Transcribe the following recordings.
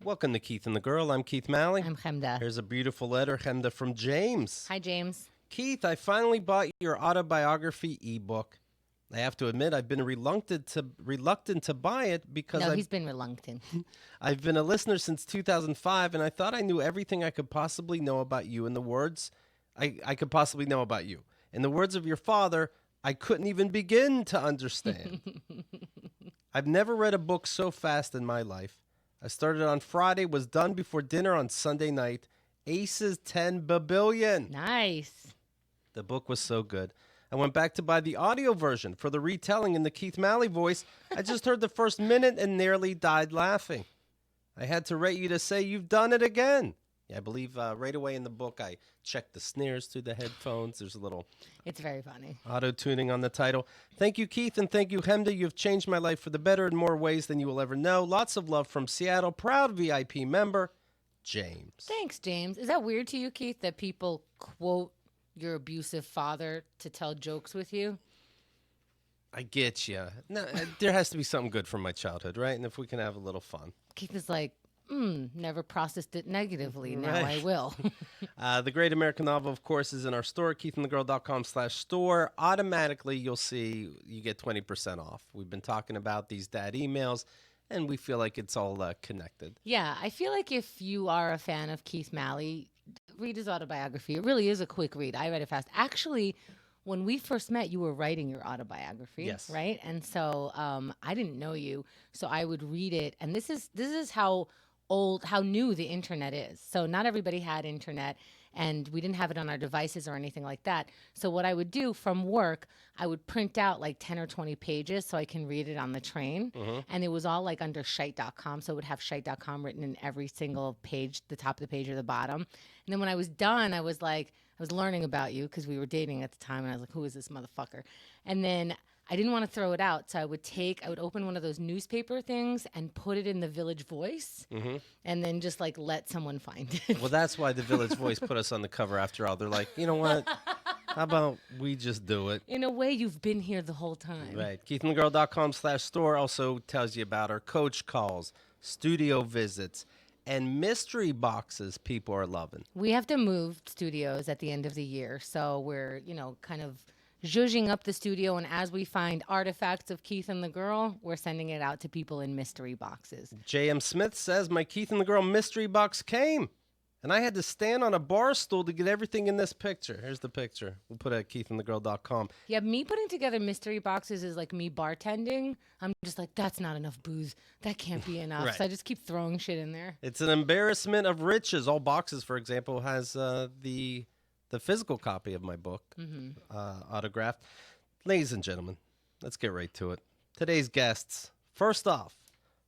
Welcome to Keith and the Girl. I'm Keith Malley. I'm Chemda. Here's a beautiful letter, Chemda, from James. Hi, James. Keith, I finally bought your autobiography ebook. I have to admit, I've been reluctant to buy it because he's been reluctant. I've been a listener since 2005, and I thought I knew everything I could possibly know about you. In the words, I could possibly know about you. In the words of your father, I couldn't even begin to understand. I've never read a book so fast in my life. I started on Friday, was done before dinner on Sunday night. Aces 10 billion. Nice. The book was so good. I went back to buy the audio version for the retelling in the Keith Malley voice. I just heard the first minute and nearly died laughing. I had to rate you to say you've done it again. Yeah, I believe right away in the book I checked the snares through the headphones. There's a little... It's very funny. Auto-tuning on the title. Thank you, Keith, and thank you, Chemda. You've changed my life for the better in more ways than you will ever know. Lots of love from Seattle. Proud VIP member, James. Thanks, James. Is that weird to you, Keith, that people quote your abusive father to tell jokes with you? I get you. No, there has to be something good from my childhood, right? And if we can have a little fun. Keith is like, never processed it negatively. Now Right. I will. The Great American Novel, of course, is in our store, keithandthegirl.com/store. Automatically, you'll see you get 20% off. We've been talking about these dad emails, and we feel like it's all connected. Yeah, I feel like if you are a fan of Keith Malley, read his autobiography. It really is a quick read. I read it fast. Actually, when we first met, you were writing your autobiography, Yes. right? And so I didn't know you, so I would read it. And this is how new the internet is. So not everybody had internet, and we didn't have it on our devices or anything like that. So what I would do from work, I would print out like 10 or 20 pages so I can read it on the train. And it was all like under shite.com. So it would have shite.com written in every single page, the top of the page or the bottom. And then when I was done, I was learning about you because we were dating at the time. And I was like, who is this motherfucker? And then I didn't want to throw it out. So I would open one of those newspaper things and put it in the Village Voice and then just like let someone find it. Well, that's why the Village Voice put us on the cover after all. They're like, you know what? How about we just do it? In a way, you've been here the whole time. Right. keithandthegirl.com/store also tells you about our coach calls, studio visits, and mystery boxes people are loving. We have to move studios at the end of the year. So we're, kind of zhuzhing up the studio. And as we find artifacts of Keith and the Girl, we're sending it out to people in mystery boxes. J.M. Smith says, my Keith and the Girl mystery box came, and I had to stand on a bar stool to get everything in this picture. Here's the picture. We'll put it at keithandthegirl.com. Yeah, me putting together mystery boxes is like me bartending. I'm just like, that's not enough booze. That can't be enough. Right. So I just keep throwing shit in there. It's an embarrassment of riches. All boxes, for example, has the physical copy of my book, autographed. Ladies and gentlemen, let's get right to it. Today's guests. First off,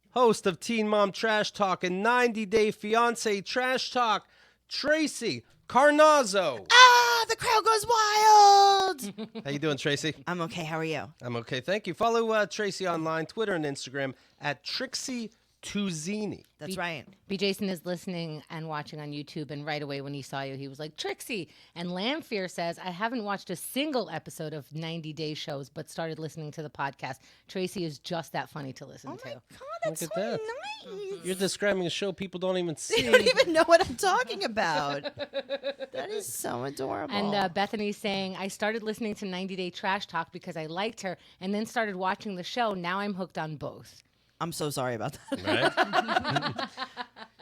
host of Teen Mom Trash Talk and 90 Day Fiancé Trash Talk, Tracey Carnazzo. Ah, the crowd goes wild. How you doing, Tracey? I'm okay. How are you? I'm okay, thank you. Follow Tracey online, Twitter and Instagram at Trixie Tuzini. That's right. B. Jason is listening and watching on YouTube, and right away when he saw you, he was like, Trixie. And Lamfear says, I haven't watched a single episode of 90 Day shows, but started listening to the podcast. Tracey is just that funny to listen to. Oh my God, that's Look so at that. nice. You're describing a show people don't even see. You don't even know what I'm talking about. That is so adorable. And Bethany's saying, I started listening to 90 Day Trash Talk because I liked her, and then started watching the show. Now I'm hooked on both. I'm so sorry about that. Right?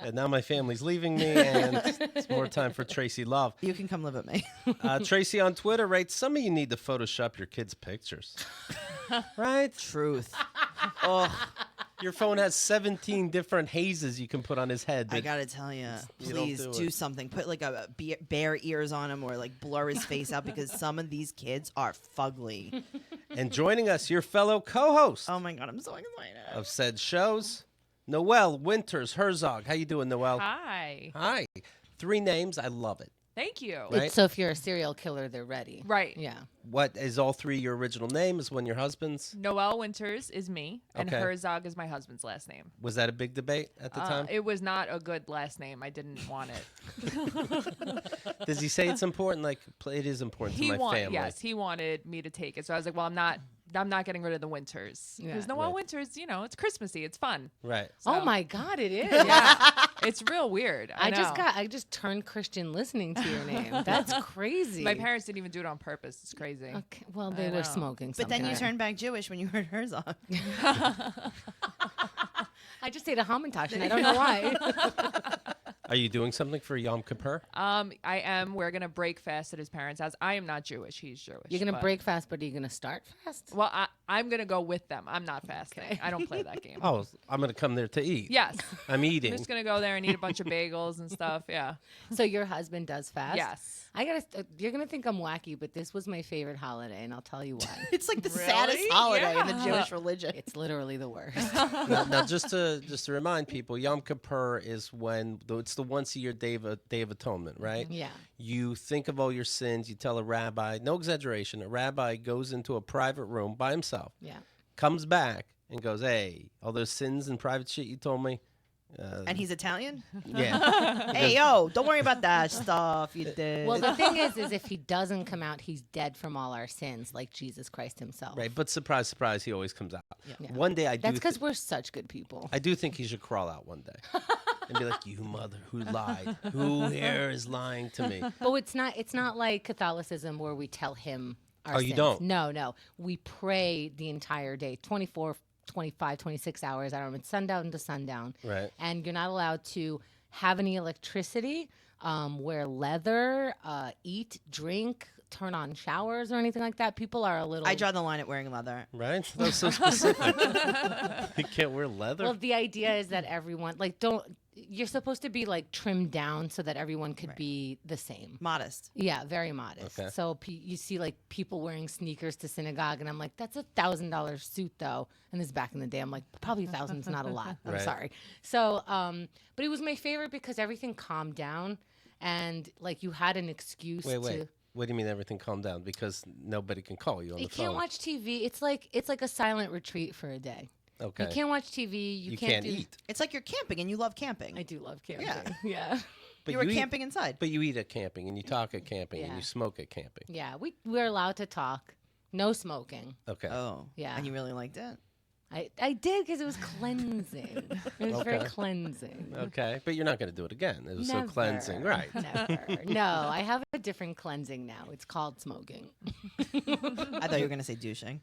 And now my family's leaving me, and it's more time for Tracey Love. You can come live with me. Tracey on Twitter writes, some of you need to Photoshop your kids' pictures. Right? Truth. Oh, your phone has 17 different hazes you can put on his head. I gotta tell you, You don't please do do it. something. Put like a bear ears on him, or like blur his face out, because some of these kids are fugly. And joining us, your fellow co-host Oh my God, I'm so excited. of said shows, Noelle Winters Herzog. How you doing, Noelle? Hi. Hi. 3 names. I love it. Thank you. Right. So if you're a serial killer, they're ready. Right. Yeah. What is all 3 your original name? Is one your husband's? Noelle Winters is me, and Okay. Herzog is my husband's last name. Was that a big debate at the time? It was not a good last name. I didn't want it. Does he say it's important? Like, it is important to my family. Yes, he wanted me to take it. So I was like, well, I'm not I'm not getting rid of the winters because Yeah. Noelle Right. winters, it's Christmassy. It's fun. Right. Oh So- my God, it is. Yeah, it's real weird. I just turned Christian listening to your name. That's crazy. My parents didn't even do it on purpose. It's crazy. Okay, well, they I were know. smoking But something. then you turned back Jewish when you heard Herzog. I just ate a hamantash, and I don't know why. Are you doing something for Yom Kippur? I am. We're gonna break fast at his parents' house. I am not Jewish. He's Jewish. You're gonna but- break fast, but are you gonna start fast? Well, I'm gonna go with them. I'm not fasting. Okay. I don't play that game. Oh, I'm going to come there to eat. Yes. I'm I'm eating. just gonna go there and eat a bunch of bagels and stuff. Yeah. So your husband does fast? Yes. I gotta. You're gonna think I'm wacky, but this was my favorite holiday, and I'll tell you why. It's like the Really? saddest holiday in the Yeah. Jewish religion. It's literally the worst. Now, just to remind people, Yom Kippur is when it's the once a year day of atonement, right? Yeah. You think of all your sins. You tell a rabbi, no exaggeration. A rabbi goes into a private room by himself, Yeah. comes back and goes, "Hey, all those sins and private shit you told me." And he's Italian? Yeah. Hey, yo, don't worry about that stuff you did. Well, the thing is if he doesn't come out, he's dead from all our sins, like Jesus Christ himself. Right, but surprise, surprise, he always comes out. Yeah. One day I do. That's because we're such good people. I do think he should crawl out one day and be like, "You mother, who lied? Who here is lying to me?" But it's not like Catholicism where we tell him our Oh, sins. you don't? No. We pray the entire day, 24, 25, 26 hours. I don't know. It's sundown to sundown. Right. And you're not allowed to have any electricity, wear leather, eat, drink, turn on showers or anything like that. People are a little... I draw the line at wearing leather. Right? That was so specific. You can't wear leather. Well, the idea is that everyone, you're supposed to be like trimmed down so that everyone could be the same. Modest. Yeah, very modest. Okay. So you see like people wearing sneakers to synagogue, and I'm like, that's $1,000 suit though. And this is back in the day. I'm like, probably 1,000 is not a lot. I'm Right. sorry. So, but it was my favorite because everything calmed down, and like you had an excuse wait. to. What do you mean everything calmed down? Because nobody can call you on You the phone. can't watch TV. It's like a silent retreat for a day. Okay. You can't watch TV. You can't do, eat. It's like you're camping and you love camping. I do love camping. Yeah. Yeah. But you were eat- camping inside. But you eat at camping and you talk at camping and Yeah. you smoke at camping. Yeah. We're allowed to talk. No smoking. Okay. Oh. Yeah. And you really liked it? I did because it was cleansing. It was very Okay. cleansing. Okay. But you're not going to do it again. It was Never. so cleansing. Right. Never. No, I have a different cleansing now. It's called smoking. I thought you were going to say douching.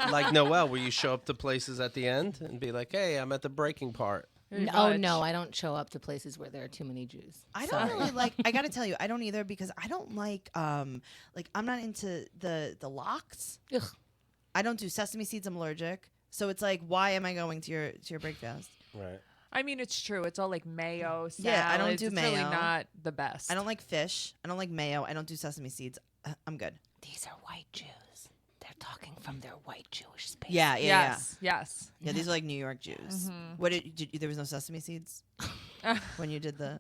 Like Noelle, where you show up to places at the end and be like, "Hey, I'm at the breaking part." Very Oh much. no, I don't show up to places where there are too many Jews. I Sorry. don't really like. I got to tell you, I don't either because I don't like. I'm not into the lox. Ugh. I don't do sesame seeds. I'm allergic. So it's like, why am I going to your breakfast? Right. I mean, it's true. It's all like mayo, salads. Yeah, I don't do it's really mayo. not the best. I don't like fish. I don't like mayo. I don't do sesame seeds. I'm good. These are white Jews. They're talking from their white Jewish space. Yeah. Yes. Yes. Yeah, these are like New York Jews. What did there was no sesame seeds when you did the?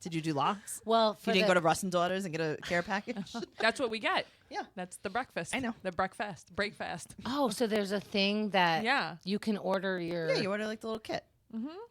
Did you do locks? Well, You didn't go to Russ and Daughters and get a care package? That's what we get. Yeah. That's the breakfast. I know. The breakfast. Breakfast. Oh, so there's a thing that Yeah. you can order your. Yeah, you order like the little kit.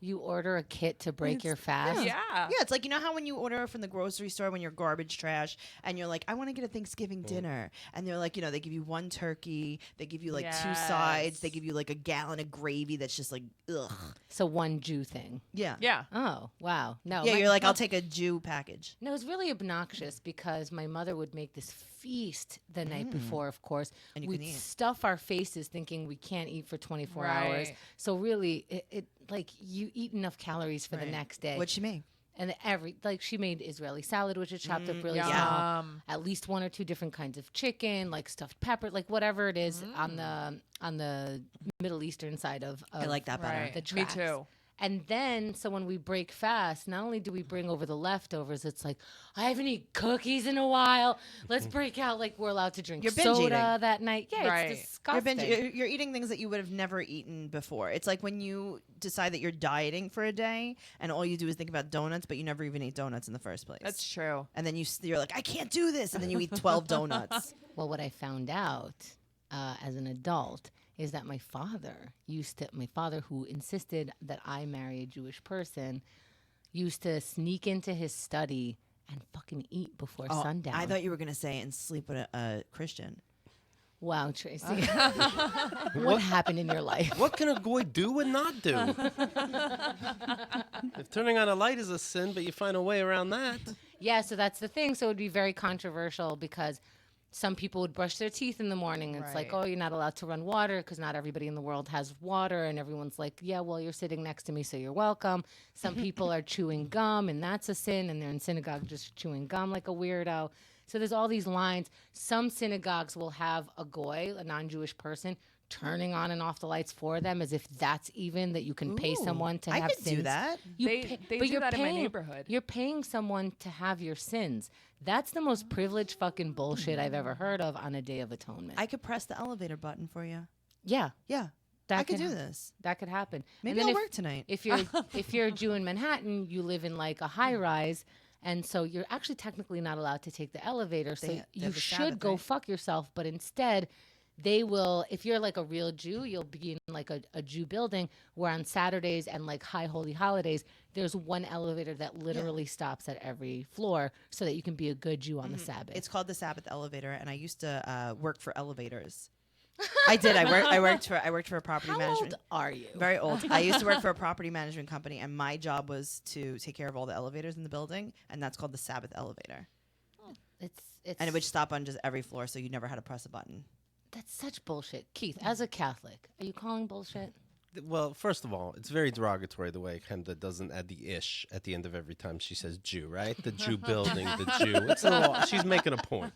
You order a kit to break your fast. Yeah. Yeah, it's like, you know how when you order from the grocery store when you're garbage trash and you're like, I want to get a Thanksgiving dinner. And they're like, they give you one turkey. They give you like two sides. They Yes. give you like a gallon of gravy that's just like, ugh. So one Jew thing. Yeah. Yeah. Oh wow, no. Yeah, my- you're like, I'll take a Jew package. No, it was really obnoxious because my mother would make this feast the night before, of course. And you We'd can eat. stuff our faces thinking we can't eat for 24 hours. Right. So really, it like you eat enough calories for the Right. next day. What'd she make? And she made Israeli salad, which is chopped up really Yum. small. At least one or two different kinds of chicken, like stuffed pepper, like whatever it is on the Middle Eastern side of I like that better. Right. the Me tracks. too. And then, so when we break fast, not only do we bring over the leftovers, it's like, I haven't eaten cookies in a while. Let's break out. Like, we're allowed to drink You're binge soda eating. that night. Yeah, Right. it's disgusting. You're eating things that you would have never eaten before. It's like when you decide that you're dieting for a day and all you do is think about donuts, but you never even ate donuts in the first place. That's true. And then you're like, I can't do this. And then you eat 12 donuts. Well, what I found out as an adult is that my father, who insisted that I marry a Jewish person, used to sneak into his study and fucking eat before sundown. I thought you were going to say and sleep with a Christian. Wow, Tracey. What happened in your life? What can a goy do and not do? If turning on a light is a sin, but you find a way around that. Yeah, so that's the thing. So it would be very controversial because some people would brush their teeth in the morning. It's like, Right. oh, you're not allowed to run water because not everybody in the world has water. And everyone's like, yeah, well, you're sitting next to me, so you're welcome. Some people are chewing gum, and that's a sin. And they're in synagogue just chewing gum like a weirdo. So there's all these lines. Some synagogues will have a goy, a non-Jewish person, turning on and off the lights for them as if that's even that you can pay Ooh, someone to I have could sins. do that. They but do that in my neighborhood. You're paying someone to have your sins. That's the most privileged fucking bullshit I've ever heard of on a Day of Atonement. I could press the elevator button for you. Yeah, Yeah, that I could do hap- this. That could happen. Maybe and then I'll work tonight. If you're a Jew in Manhattan, you live in like a high rise, and so you're actually technically not allowed to take the elevator. So They you have the should Sabbath, go right? fuck yourself. But instead, they will. If you're like a real Jew, you'll be in like a Jew building where on Saturdays and like high holy holidays, there's one elevator that literally stops at every floor, so that you can be a good Jew on the Sabbath. It's called the Sabbath elevator, and I used to work for elevators. I did. I worked for a property How management. old are you? Very old. I used to work for a property management company, and my job was to take care of all the elevators in the building, and that's called the Sabbath elevator. It's And it would stop on just every floor, so you never had to press a button. That's such bullshit. Keith, as a Catholic, are you calling bullshit? Well, first of all, it's very derogatory the way Kenda doesn't add the ish at the end of every time she says Jew, right? The Jew building, the Jew. It's a little, she's making a point.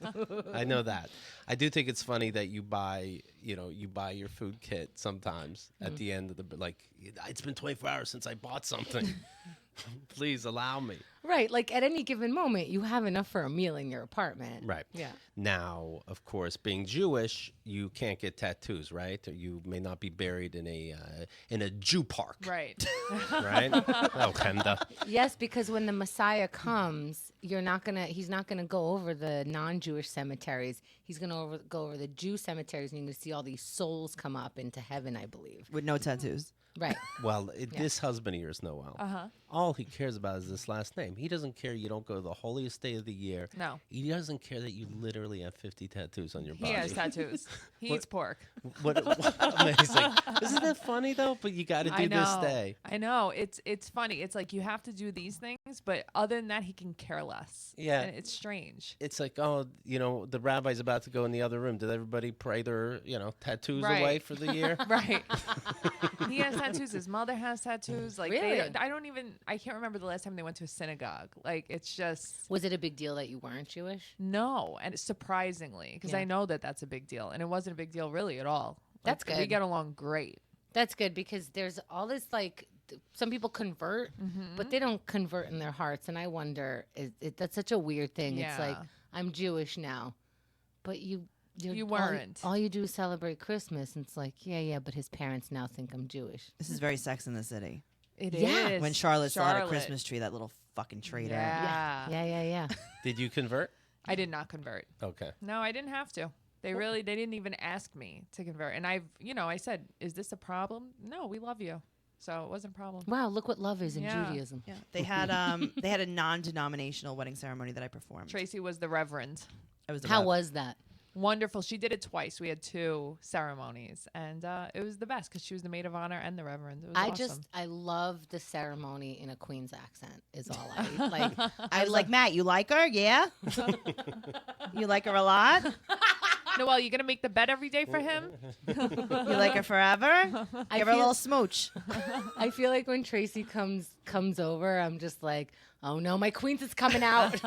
I know that. I do think it's funny that you buy your food kit sometimes at the end of the, like, it's been 24 hours since I bought something. Please allow me. Right. Like at any given moment, you have enough for a meal in your apartment. Right. Yeah. Now, of course, being Jewish, you can't get tattoos, right? Or you may not be buried in a Jew park, Right. right? Oh, Kenda. Yes, because when the Messiah comes, he's not gonna go over the non-Jewish cemeteries. He's gonna go over the Jew cemeteries, and you're gonna see all these souls come up into heaven, I believe. With no tattoos. Right. Well, this husband of yours, Noelle, all he cares about is this last name. He doesn't care you don't go to the holiest day of the year. No. He doesn't care that you literally have 50 tattoos on your body. He has tattoos. He eats pork. What amazing. Isn't that funny, though? But you got to do this day. I know. It's funny. It's like you have to do these things, but other than that, he can care less. Yeah. And it's strange. It's like, oh, the rabbi's about to go in the other room. Did everybody pray their, tattoos Right. away for the year? Right. He has tattoos. His mother has tattoos. Like Really? I can't remember the last time they went to a synagogue. Like it's just Was it a big deal that you weren't Jewish? no, and surprisingly, because Yeah. I know that that's a big deal, and it wasn't a big deal really at all. That's We good. get along great. That's good because there's all this like some people convert, but they don't convert in their hearts, and I wonder that's such a weird thing. It's like Yeah. I'm Jewish now, but you weren't. All you do is celebrate Christmas, and it's like yeah, but his parents now think I'm Jewish. This is very Sex in the City. It Yeah. is. When Charlotte saw at a Christmas tree, that little fucking traitor. Yeah. Yeah. Did you convert? I did not convert. Okay. No, I didn't have to. They didn't even ask me to convert. And I said, is this a problem? No, we love you. So it wasn't a problem. Wow, look what love is in Yeah. Judaism. Yeah, they had a non-denominational wedding ceremony that I performed. Tracey was the reverend. I was the How rep. was that? Wonderful. She did it twice. We had 2 ceremonies, and it was the best because she was the maid of honor and the reverend. It was awesome. I love the ceremony in a Queen's accent. Is all I like. I was like, Matt, you like her? Yeah. You like her a lot? Noelle, you gonna make the bed every day for him? You like her forever? I Give her a feel- little smooch. I feel like when Tracey comes over, I'm just like, oh no, my Queens is coming out.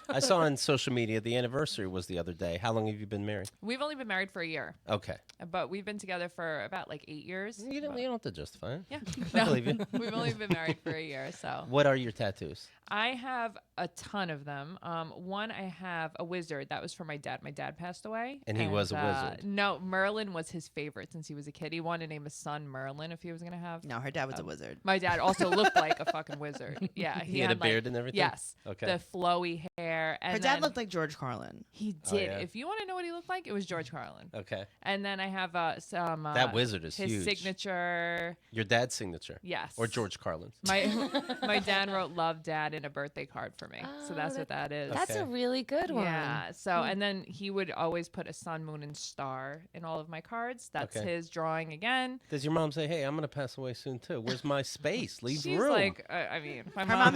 I saw on social media the anniversary was the other day. How long have you been married? We've only been married for a year, Okay. but we've been together for about like 8 years. You don't have to justify it. Yeah, I believe you. we've only been married for a year, so What are your tattoos? I have a ton of them. One, I have a wizard. That was for my dad. My dad passed away. And he was a wizard. No, Merlin was his favorite since he was a kid. He wanted to name his son Merlin if he was going to have. No, her dad was a wizard. My dad also looked like a fucking wizard. Yeah. He had a beard beard and everything? Yes. Okay. The flowy hair. And Her dad then looked like George Carlin. He Oh, did. yeah. If you want to know what he looked like, it was George Carlin. Okay. And then I have some. That wizard is his huge. signature. Your dad's signature. Yes. Or George Carlin's. My dad wrote "Love Dad" in a birthday card for me, so that's what that is. That's a really good one. Yeah. So and then he would always put a sun, moon, and star in all of my cards. That's Okay. his drawing again. Does your mom say, "Hey, I'm gonna pass away soon too. Where's my space? Leave She's room." like, I mean, Her mom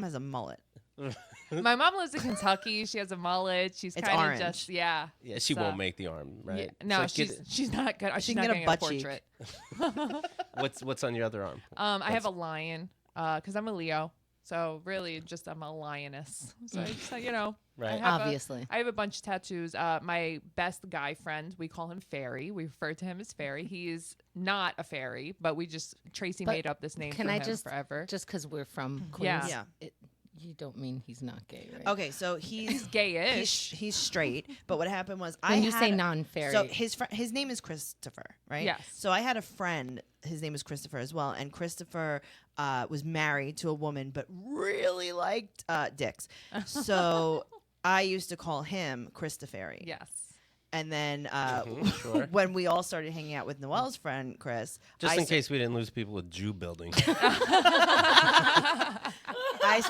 has a mullet. My mom lives in Kentucky. She has a mullet. She's It's kind of orange. just yeah. Yeah, she So- won't make the arm, right? Yeah, no, So get she's not good. She She's can not get a getting a butt cheek. portrait. what's on your other arm? I have a lion because I'm a Leo. So really, just I'm a lioness. So you know, Right. Obviously. I have a bunch of tattoos. My best guy friend, we call him Fairy. We refer to him as Fairy. He is not a fairy, but Tracy But made up this name Can for I him just forever. just because we're from Yeah. Queens? Yeah. You don't mean he's not gay, right? Okay, so he's Gayish. he's straight. But what happened was When you say non-fairy, So his name is Christopher, right? Yes. So I had a friend. His name is Christopher as well, and Christopher was married to a woman, but really liked dicks. So I used to call him Christopher. Yes. And then Sure. when we all started hanging out with Noelle's friend Chris, Just in case we didn't lose people with Jew building. I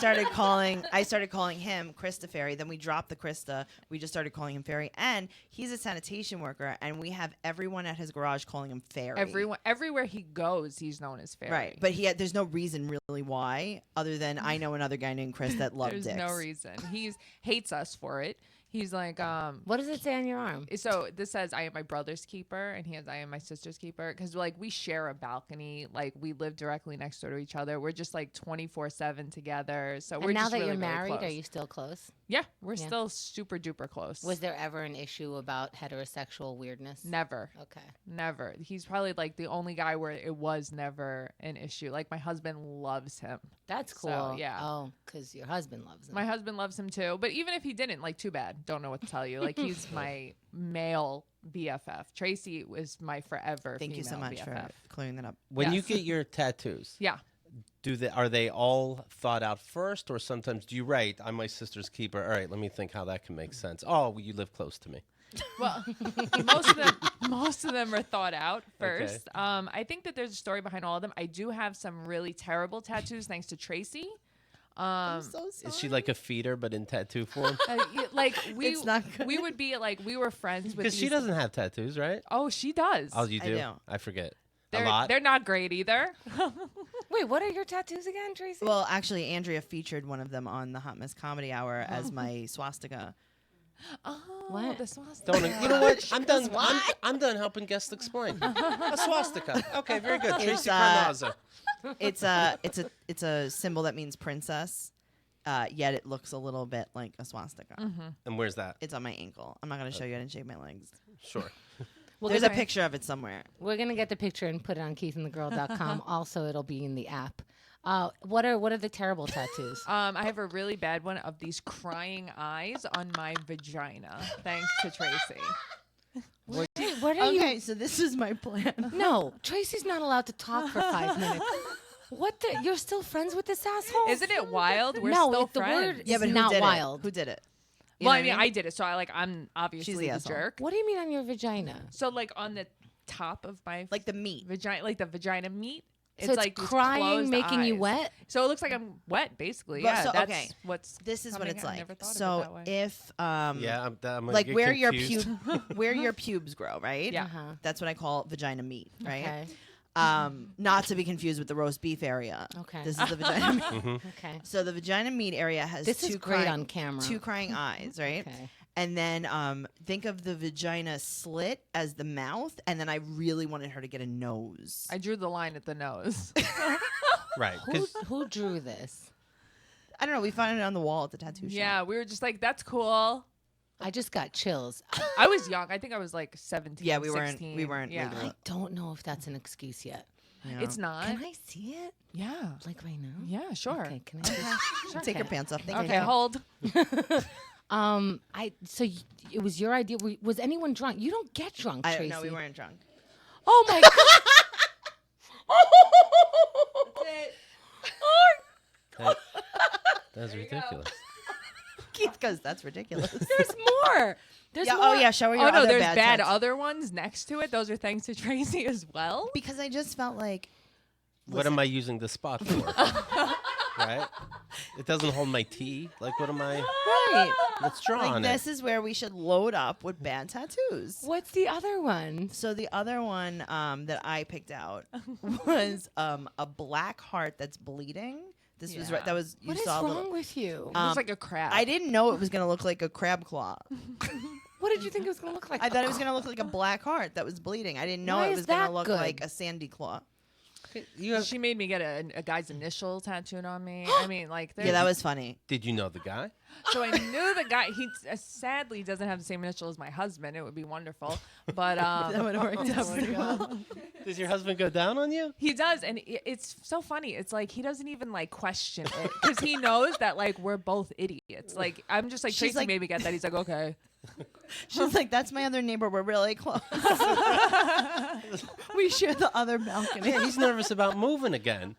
started calling him Christopher. Then we dropped the Krista. We just started calling him Fairy. And he's a sanitation worker, and we have everyone at his garage calling him Fairy. Everywhere he goes, he's known as Fairy. Right, but there's no reason really why, other than I know another guy named Chris that loves There's dicks. no reason. He hates us for it. He's like, what does it say on your arm? so this says I am my brother's keeper, and he has I am my sister's keeper, because like we share a balcony, like we live directly next door to each other. We're just like 24/7 together. So we're And now just that really, you're really married, close. are you still close? Yeah, we're Yeah. still super duper close. Was there ever an issue about heterosexual weirdness? Never. Okay. Never. He's probably like the only guy where it was never an issue. Like my husband loves him. That's So, cool. yeah. Oh, because your husband loves him. My husband loves him too. But even if he didn't, like, too bad. Don't know what to tell you. Like, he's my male BFF. Tracy was my forever Thank you so female much BFF. for clearing that up. When you Yes. get your tattoos, Yeah. are they all thought out first, or sometimes do you write, "I'm my sister's keeper"? All right, let me think how that can make sense. Oh, well, you live close to me. Well, most of them are thought out first. I think that there's a story behind all of them. I do have some really terrible tattoos thanks to Tracy. I'm so sorry. Is she like a feeder, but in tattoo form? Like It's not good. we would be like we were friends with. Because she these- doesn't have tattoos, right? Oh, she does. Oh, you I do? do. I forget. A lot? They're not great either. Wait, what are your tattoos again, Tracy? Well, actually, Andrea featured one of them on the Hot Mess Comedy Hour as my swastika. Oh, What? the swastika. Don't, you know what? I'm done. I'm done helping guests explain. A swastika. Okay, very good. Tracy Carnazzo. It's a symbol that means princess, yet it looks a little bit like a swastika. And where's that? It's on my ankle. I'm not going to show you. I didn't shave my legs. Sure. There's a picture of it somewhere. We're gonna get the picture and put it on keithandthegirl.com. Also, it'll be in the app. What are the terrible tattoos? I have a really bad one of these crying eyes on my vagina, thanks to Tracy. Hey, what are Okay, you? so this is my plan. No, Tracy's not allowed to talk for 5 minutes. What the? You're still friends with this asshole? Isn't it wild? We're No, still the friends. word Yeah, but is who not did wild. It? Who did it? You Well, know I mean, what I did it, so I'm obviously She's the the asshole. jerk. What do you mean on your vagina? So like on the top of my like the meat. vagina, like the vagina meat. So it's like these crying, closed making you eyes. wet. So it looks like I'm wet, basically. But Yeah, so- that's okay. what's. This is what coming. it's I like. never thought of it So that way. if Yeah, I'm gonna like get where confused. where your pubes grow, right? Yeah. Uh-huh. That's what I call vagina meat, right? Okay. Not to be confused with the roast beef area. Okay. This is the vagina meat. Mm-hmm. Okay. So the vagina meat area has This two is great crying, on camera. two crying eyes, right? Okay. And then think of the vagina slit as the mouth, and then I really wanted her to get a nose. I drew the line at the nose. Right. Who drew this? I don't know. We found it on the wall at the tattoo shop. Yeah, we were just like, that's cool. I just got chills. I was young. I think I was like 17. Yeah, we weren't 16. legally- Yeah. I don't know if that's an excuse yet. Yeah. It's not. Can I see it? Yeah. Like right now? Yeah, sure. Okay, can I just Take okay. your pants off. Thank Okay, you. hold. It was your idea. Was anyone drunk? You don't get drunk, I Tracy. don't know. We weren't drunk. Oh my god. That's ridiculous. Keith goes, that's ridiculous. There's more. There's Yeah, more. oh yeah, show her your Oh no, other there's bad bad tattoos. other ones next to it. Those are thanks to Tracey as well. Because I just felt like, What am I using the spot for? Right? It doesn't hold my tea. Like, what am I? right, Let's draw like on this it. is where we should load up with bad tattoos. What's the other one? So the other one that I picked out was a black heart that's bleeding. This was Yeah. right. That was you What is saw the. wrong with you? It looks like a crab. I didn't know it was gonna look like a crab claw. What did you think it was going to look like? I thought it was gonna look like a black heart that was bleeding. I didn't know Why it is was gonna that look good? like a sandy claw. You have, She made me get a guy's initial tattooed on me. I mean, like, Yeah, that was funny. did you know the guy? so I knew the guy. He sadly doesn't have the same initial as my husband. It would be wonderful, but That would have worked out pretty well. Does your husband go down on you? he does, and it's so funny. It's like he doesn't even like question it because he knows that like we're both idiots. Like I'm just like She's Tracey like- made me get that. He's like, okay. She's like, "That's my other neighbor. We're really close. We share the other balcony." Yeah, he's nervous about moving again.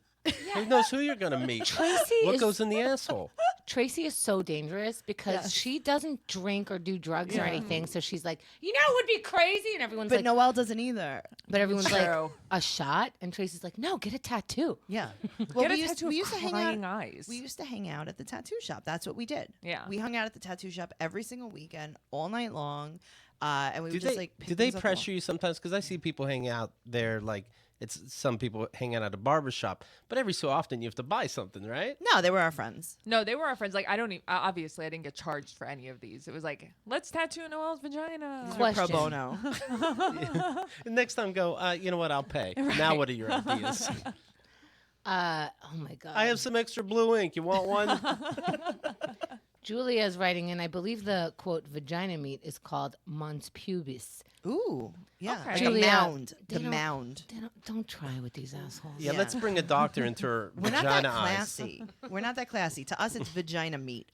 Who knows who you're gonna meet? Tracey What is goes in the asshole? Tracey is so dangerous because Yes. she doesn't drink or do drugs or Yeah. anything. So she's like, you know, it would be crazy, and everyone's But like, Noelle doesn't either. but everyone's like, True. a shot, and Tracey's like, no, get a tattoo. Yeah. Get Well, a we used, tattoo we of used to hang crying out. eyes. We used to hang out at the tattoo shop. That's what we did. Yeah. We hung out at the tattoo shop every single weekend, all night long, and we Do would just they like. pick do they things up the wall. pressure you sometimes? Because I see people hang out there like it's some people hang out at a barber shop, but every so often you have to buy something, right? No, they were our friends. No, they were our friends. Like I don't obviously I didn't get charged for any of these. It was like let's tattoo Noelle's vagina. These were pro Question. bono. And next time, go. You know what? I'll pay. Now, what are your ideas? Oh my God. I have some extra blue ink. You want one? Julia is writing in, I believe the quote vagina meat is called mons pubis. Ooh, yeah, Okay. like Julia, a mound. they The don't- mound. Don't try with these assholes. Yeah, Yeah. let's bring a doctor into her We're not that vagina eyes. classy. We're not that classy. To us, it's vagina meat.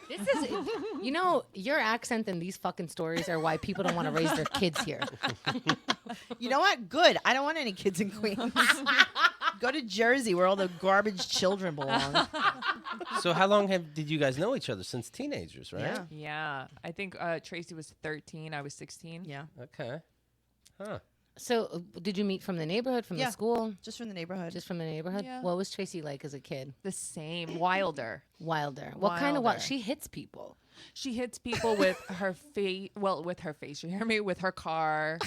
This is, you know, your accent and these fucking stories are why people don't want to raise their kids here. You know what? Good. I don't want any kids in Queens. Go to Jersey, where all the garbage children belong. So, how long did you guys know each other? Since teenagers, right? Yeah. Yeah, I think Tracey was 13. I was 16. Yeah, Okay. Huh. So, did you meet from the neighborhood, from Yeah. the school? just from the neighborhood. Just from the neighborhood? Yeah. What was Tracey like as a kid? The same, wilder. Wilder. What kind of what? Wilder. She hits people. She hits people with her face. Well, with her face. You hear me? With her car,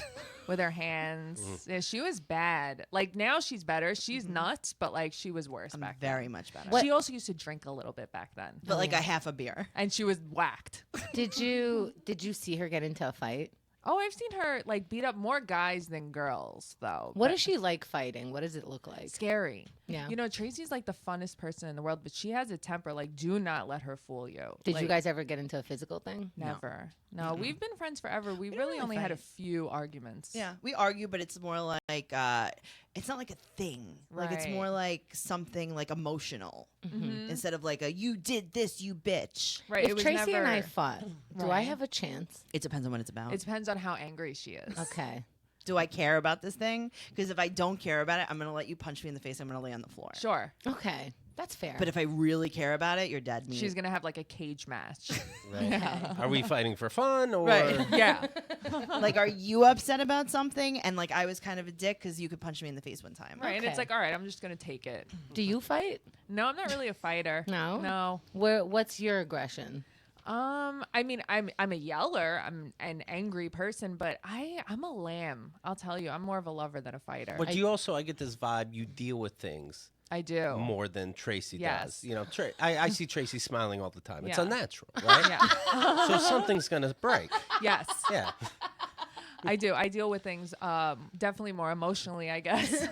with her hands. Yeah, she was bad. Like now she's better. She's nuts, but like she was worse I'm back very then. much better. What- She also used to drink a little bit back then, But like a half a beer. and she was whacked. Did you see her get into a fight? Oh, I've seen her like beat up more guys than girls, though. What but is she like fighting? What does it look like? scary? Yeah. You know, Tracey's like the funnest person in the world, but she has a temper. Like, do not let her fool you. Did you Like, guys ever get into a physical thing? Never. No, we've been friends forever. We don't really really only had a fight. few arguments. Yeah, we argue, but it's more like it's not like a thing. Like it's Right. more like something like emotional Mhm. instead of like a "you did this, you bitch." Right. If it was Tracey and I never- fought, do I Right. have a chance? It depends on what it's about. It depends on how angry she is. Okay. Do I care about this thing? Because if I don't care about it, I'm gonna let you punch me in the face. I'm gonna lay on the floor. Sure. Okay. That's fair. But if I really care about it, you're dead meat. She's gonna have like a cage match. Right. Okay. Are we fighting for fun or? Right. yeah. like, are you upset about something? And like, I was kind of a dick because you could punch me in the face one time. Right. And it's Okay. like, all right, I'm just gonna take it. Do you fight? No, I'm not really a fighter. No? No. What's your aggression? I mean, I'm a yeller. I'm an angry person, but I'm a lamb. I'll tell you, I'm more of a lover than a fighter. But you also, I get this vibe. You deal with things I do. more than Tracey Yes. does. You know, I see Tracey smiling all the time. It's Yeah. unnatural, right? Yeah. So something's gonna break. yes. Yeah. I do. I deal with things definitely more emotionally, I guess.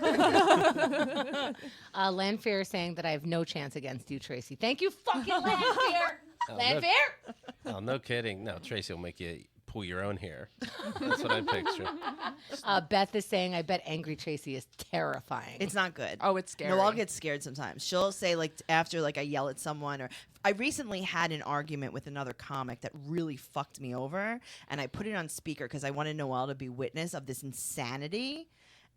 Lanfair is saying that I have no chance against you, Tracey. Thank you, fucking Lanfair. Oh, Lanfair? Oh, no kidding. No, Tracey will make you pull your own hair. That's what I picture. Beth is saying, I bet angry Tracey is terrifying. It's not good. Oh, it's scary. Noelle gets scared sometimes. She'll say like after like I yell at someone or I recently had an argument with another comic that really fucked me over and I put it on speaker because I wanted Noelle to be witness of this insanity.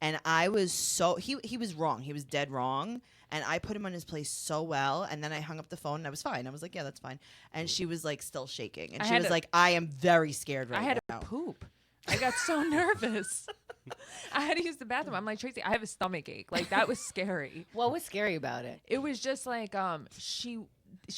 And I was so he was wrong. He was dead wrong. And I put him on his place so well. And then I hung up the phone and I was fine. I was like, yeah, that's fine. And she was like still shaking. And she was like, I am very scared right now. I had to poop. I got so nervous. I had to use the bathroom. I'm like, Tracey, I have a stomach ache. Like, that was scary. What was scary about it? It was just like she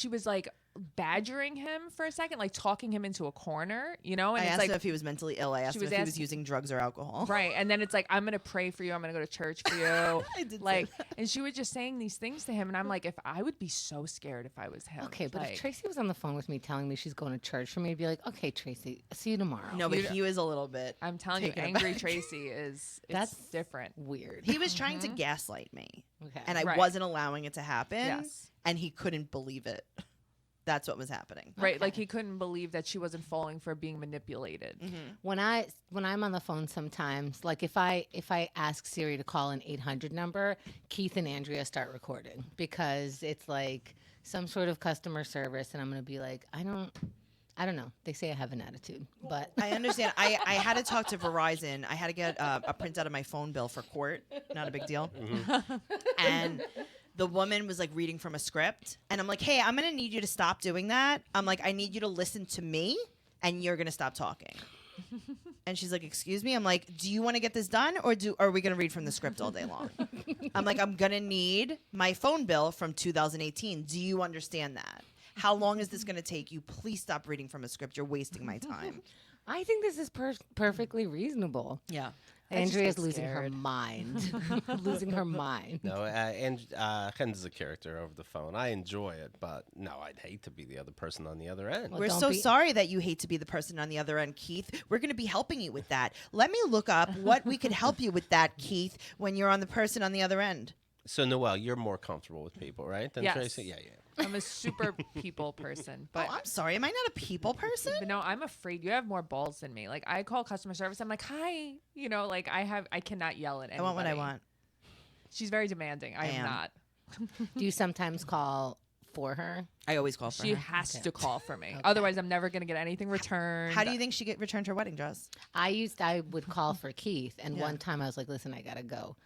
was like badgering him for a second, like talking him into a corner, you know? And I it's asked like him if he was mentally ill. I asked him if he was using drugs or alcohol. Right. And then it's like, I'm going to pray for you. I'm going to go to church for you. I did like, and she was just saying these things to him. And I'm like, if I would be so scared if I was him. Okay, but like, if Tracey was on the phone with me telling me she's going to church, for me to be like, okay, Tracey, see you tomorrow. No, but he was a little bit. I'm telling you, taken angry aback. Tracey is That's different. Weird. He was trying to gaslight me. Okay. And I Right. wasn't allowing it to happen. Yes. And he couldn't believe it. That's what was happening. Right. Okay. Like he couldn't believe that she wasn't falling for being manipulated. When I'm on the phone sometimes, like if I ask Siri to call an 800 number, Keith and Andrea start recording because it's like some sort of customer service, and I'm gonna be like, I don't know. They say I have an attitude, but I understand. I had to talk to Verizon. I had to get a printout of my phone bill for court. Not a big deal. And the woman was like reading from a script. And I'm like, hey, I'm going to need you to stop doing that. I'm like, I need you to listen to me and you're going to stop talking. And she's like, excuse me? I'm like, do you want to get this done or are we going to read from the script all day long? I'm like, I'm going to need my phone bill from 2018. Do you understand that? How long is this going to take you? Please stop reading from a script. You're wasting my time. I think this is perfectly reasonable. Yeah. Andrea's get losing her scared. mind. Losing her mind. No, and Ken's a character over the phone. I enjoy it, but no, I'd hate to be the other person on the other end. Well, We're don't so be- sorry that you hate to be the person on the other end, Keith. We're going to be helping you with that. Let me look up what we could help you with that, Keith, when you're on the person on the other end. So, Noelle, you're more comfortable with people, right? Than Yes. Tracey? Yeah. I'm a super people person. But Oh, I'm sorry. Am I not a people person? But no, I'm afraid you have more balls than me. Like I call customer service. I'm like, hi. You know, like I cannot yell at anybody. I want what I want. She's very demanding. I am am. not. Do you sometimes call for her? I always call for She her. has to call for me. Otherwise, I'm never going to get anything returned. How do you think she returned her wedding dress? I would call for Keith, and Yeah. one time I was like, listen, I gotta go.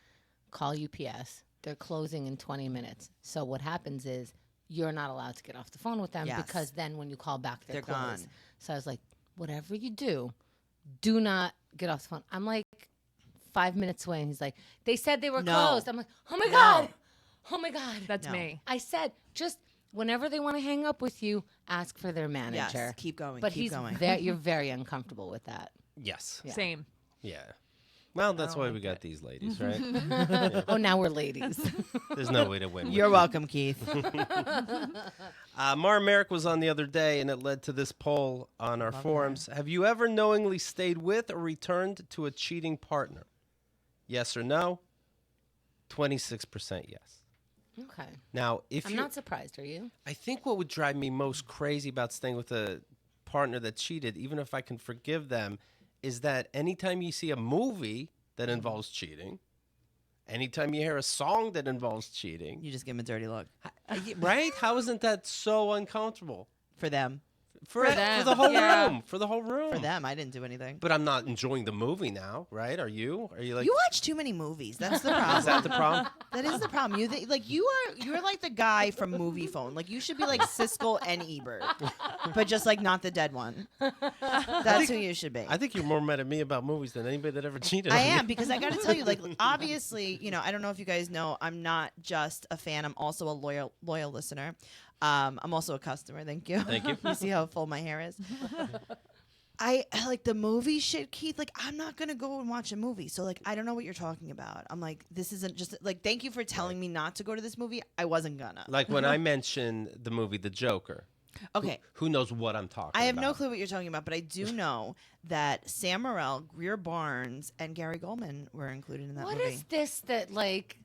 Call UPS. They're closing in 20 minutes. So what happens is you're not allowed to get off the phone with them Yes. because then when you call back, they're They're closed. gone. So I was like, whatever you do not get off the phone. I'm like 5 minutes away, and he's like, they said they were No. closed. I'm like, oh my No. God. Oh my God. That's No. me. I said, just whenever they want to hang up with you, ask for their manager. Yes. Keep going. But keep going. you're very uncomfortable with that. Yes. Yeah. Same. Yeah. Well, that's don't why like we got it. these ladies, right? Oh, now we're ladies. There's no way to win. with You're you. welcome, Keith. Mara Merrick was on the other day, and it led to this poll on our forums. Have you ever knowingly stayed with or returned to a cheating partner? Yes or no? 26% yes. Okay. Now, if I'm you, not surprised, are you? I think what would drive me most crazy about staying with a partner that cheated, even if I can forgive them, is that anytime you see a movie that involves cheating, anytime you hear a song that involves cheating, You just give him a dirty look. right? How isn't that so uncomfortable? For them. For them, the whole yeah. room. For the whole room. For them. I didn't do anything. But I'm not enjoying the movie now, right? Are you? Are you like, You watch too many movies. That's the problem. is that the problem? That is the problem. You're like the guy from Movie Phone. Like you should be like Siskel and Ebert, but just like not the dead one. That's who you should be. I think you're more mad at me about movies than anybody that ever cheated I on me. am because I got to tell you, like obviously, I don't know if you guys know, I'm not just a fan. I'm also a loyal listener. I'm also a customer. Thank you. Thank you. You see how full my hair is. I like the movie shit, Keith. Like, I'm not gonna go and watch a movie. So, like, I don't know what you're talking about. I'm like, this isn't just like. Thank you for telling me not to go to this movie. I wasn't gonna. Like when I mention the movie The Joker, Okay, who knows what I'm talking about? I have no clue what you're talking about, but I do know that Sam Morril, Greer Barnes, and Gary Goldman were included in that What movie. is this that like?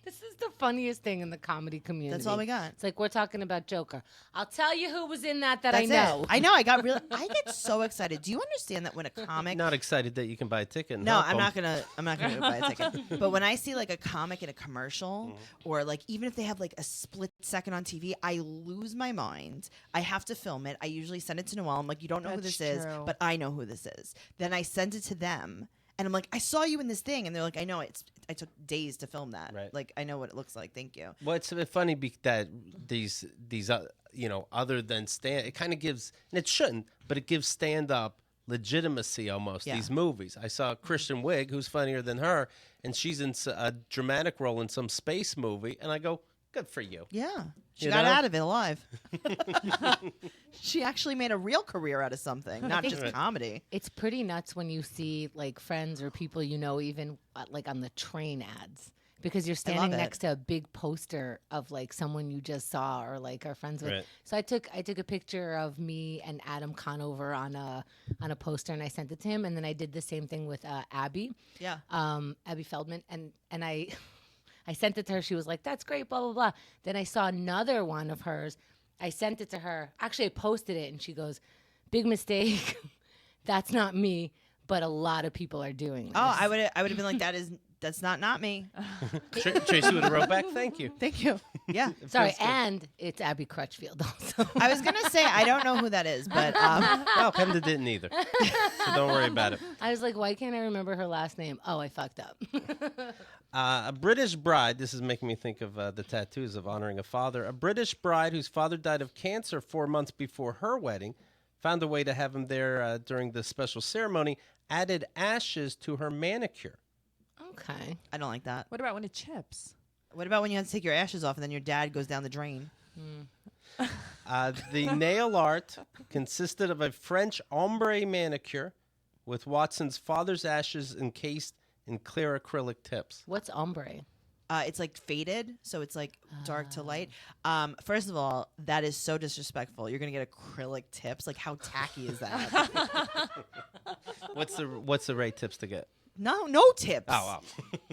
This is the funniest thing in the comedy community. That's all we got. It's like we're talking about Joker. I'll tell you who was in that That's I know. It. I know. I got really. I get so excited. Do you understand that when a comic? Not excited that you can buy a ticket. And No, help I'm them. not gonna. I'm not gonna go buy a ticket. But when I see like a comic in a commercial, or like even if they have like a split second on TV, I lose my mind. I have to film it. I usually send it to Noelle. I'm like, you don't know who That's this is, true. but I know who this is. Then I send it to them, And I'm like, I saw you in this thing. And they're like, I know. I took days to film that. Right. Like, I know what it looks like. Thank you. Well, it's a bit funny that these other than stand, it kind of gives, and it shouldn't, but it gives stand-up legitimacy almost. Yeah. These movies. I saw Kristen Wiig, who's funnier than her, and she's in a dramatic role in some space movie, and I go, good for you. Yeah. She You got know? out of it alive. She actually made a real career out of something, not just comedy. It's pretty nuts when you see like friends or people you know, even like on the train ads, because you're standing it. next to a big poster of like someone you just saw or like are friends with. Right. So I took a picture of me and Adam Conover on a poster, and I sent it to him. And then I did the same thing with Abby. Yeah. Abby Feldman, and I I sent it to her. She was like, "That's great," blah blah blah. Then I saw another one of hers. I sent it to her. Actually, I posted it, and she goes, "Big mistake. That's not me." But a lot of people are doing this. Oh, I would have been like, that's not me. Tracey would have wrote back, thank you. Thank you. Yeah. Sorry, and it's Abby Crutchfield also. I was gonna say I don't know who that is, but Well, Pemda didn't either, so don't worry about it. I was like, why can't I remember her last name? Oh, I fucked up. A British bride, this is making me think of the tattoos of honoring a father. A British bride whose father died of cancer 4 months before her wedding found a way to have him there during the special ceremony, added ashes to her manicure. Okay. I don't like that. What about when it chips? What about when you have to take your ashes off and then your dad goes down the drain? The nail art consisted of a French ombre manicure with Watson's father's ashes encased in clear acrylic tips. What's ombre? It's like faded, so it's like dark to light. First of all, that is so disrespectful. You're gonna get acrylic tips. Like, how tacky is that? What's the right tips to get? No tips. Oh,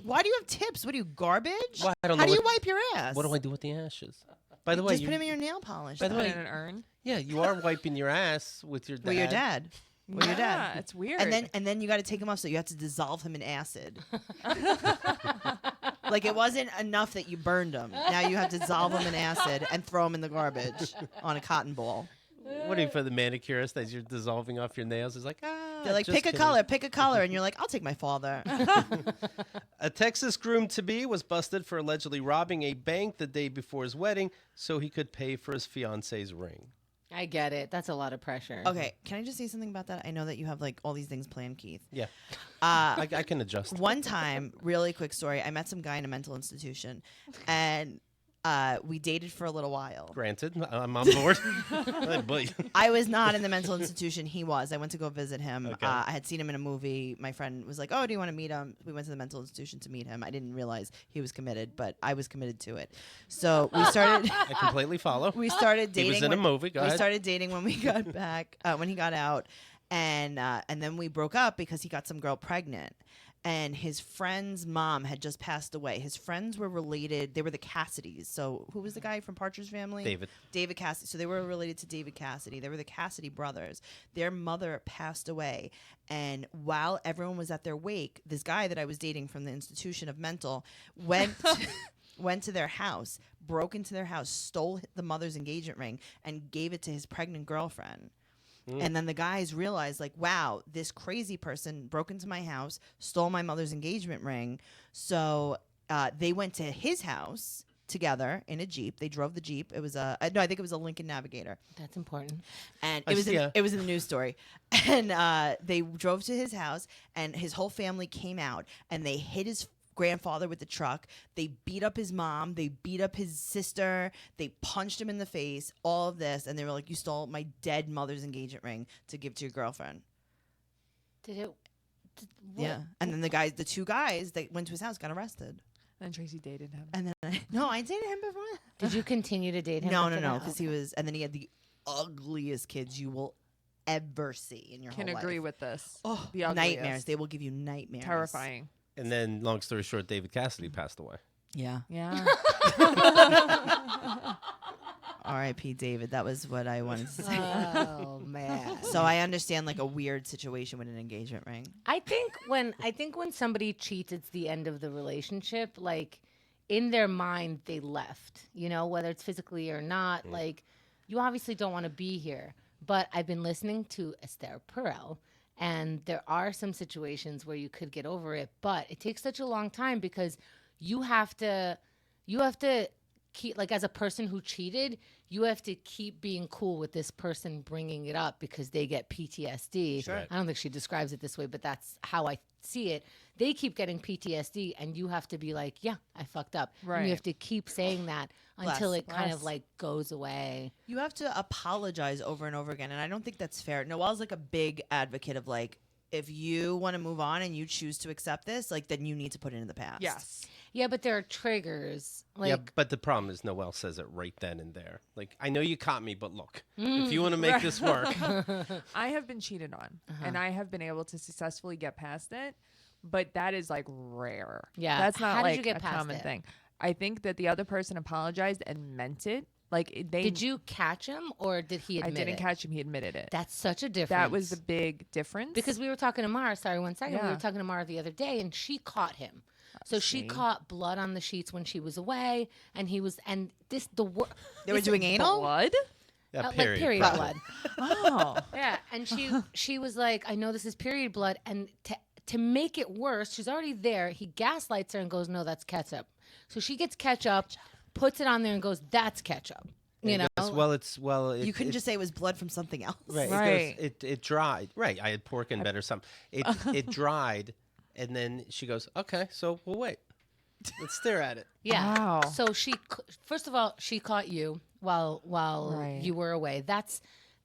Why do you have tips? What are you, garbage? Well, I don't How know do you what- wipe your ass? what do I do with the ashes? By the way, Just put them in your nail polish. By the Put way, it in an urn. yeah, you are wiping your ass with your dad. With your dad. With your Yeah, dad. it's weird. And then you got to take him off, so you have to dissolve him in acid. Like, it wasn't enough that you burned him. Now you have to dissolve him in acid and throw him in the garbage on a cotton ball. What are you, for the manicurist, as you're dissolving off your nails? It's like, They're like, just pick a color, and you're like, I'll take my father. A Texas groom-to-be was busted for allegedly robbing a bank the day before his wedding so he could pay for his fiancee's ring. I get it. That's a lot of pressure. Okay, can I just say something about that? I know that you have like all these things planned, Keith. Yeah, I can adjust. One time, really quick story, I met some guy in a mental institution, and we dated for a little while. Granted, I'm on board. But I was not in the mental institution. He was. I went to go visit him. Okay. I had seen him in a movie. My friend was like, "Oh, do you want to meet him?" We went to the mental institution to meet him. I didn't realize he was committed, but I was committed to it. So we started. I completely follow. We started dating. He was in a movie. Go we ahead. started dating when we got back. When he got out, and then we broke up because he got some girl pregnant. And his friend's mom had just passed away. His friends were related. They were the Cassidys. So who was the guy from Partridge Family? David Cassidy. So they were related to David Cassidy. They were the Cassidy brothers. Their mother passed away. And while everyone was at their wake, this guy that I was dating from the institution of mental went to their house, broke into their house, stole the mother's engagement ring, and gave it to his pregnant girlfriend. And then the guys realized, like, wow, this crazy person broke into my house, stole my mother's engagement ring. So they went to his house together in a Jeep. They drove the Jeep. It was I think it was a Lincoln Navigator. That's important. And it was in the news story. And they drove to his house, and his whole family came out, and they hit his grandfather with the truck. They beat up his mom. They beat up his sister. They punched him in the face. All of this, and they were like, "You stole my dead mother's engagement ring to give to your girlfriend." What? Yeah. And then the two guys that went to his house got arrested. And Tracey dated him. And then I dated him before. Did you continue to date him? No, after that? because he was, and then he had the ugliest kids you will ever see in your Can whole agree life. with this. Oh, The ugliest. nightmares. They will give you nightmares. Terrifying. And then, long story short, David Cassidy passed away. Yeah. Yeah. R.I.P. David. That was what I wanted to say. Oh man. So I understand like a weird situation with an engagement ring. I think when somebody cheats, it's the end of the relationship. Like in their mind, they left. You know, whether it's physically or not. Like you obviously don't want to be here. But I've been listening to Esther Perel, And there are some situations where you could get over it, but it takes such a long time because you have to keep, like, as a person who cheated, you have to keep being cool with this person bringing it up because they get PTSD. Sure. I don't think she describes it this way, but that's how I see it. They keep getting PTSD and you have to be like, yeah, I fucked up. And Right. you have to keep saying that until Bless, it kind of bless. like goes away. You have to apologize over and over again, and I don't think that's fair. Noelle's like a big advocate of like, if you want to move on and you choose to accept this, like, then you need to put it in the past. Yes. Yeah, but there are triggers. Like, yeah, but the problem is Noelle says it right then and there. Like, I know you caught me, but look, if you want to make this work, I have been cheated on, and I have been able to successfully get past it, but that is like rare. Yeah. That's not How did like you get a past common it? thing. I think that the other person apologized and meant it. Like they did you catch him or did he I admit didn't it? catch him. He admitted it. That's such a difference. That was the big difference. because we were talking to Mara. Sorry, 1 second. We Yeah. were talking to Mara the other day, and she caught him. So she See? caught blood on the sheets when she was away, and he was, and this the They were doing anal? blood. yeah, like period. period problem. blood. Oh. Yeah, and she was like, I know this is period blood, and to make it worse, she's already there. He gaslights her and goes, no, that's ketchup. So she gets ketchup, puts it on there, and goes, that's ketchup. You And know, he goes, it, You couldn't just say it was blood from something else. right. Right. It goes, it dried. Right. I had pork in bed or something. It dried, and then she goes, okay, so we'll wait. Let's stare at it. yeah. Wow. So first of all, she caught you while Right. you were away.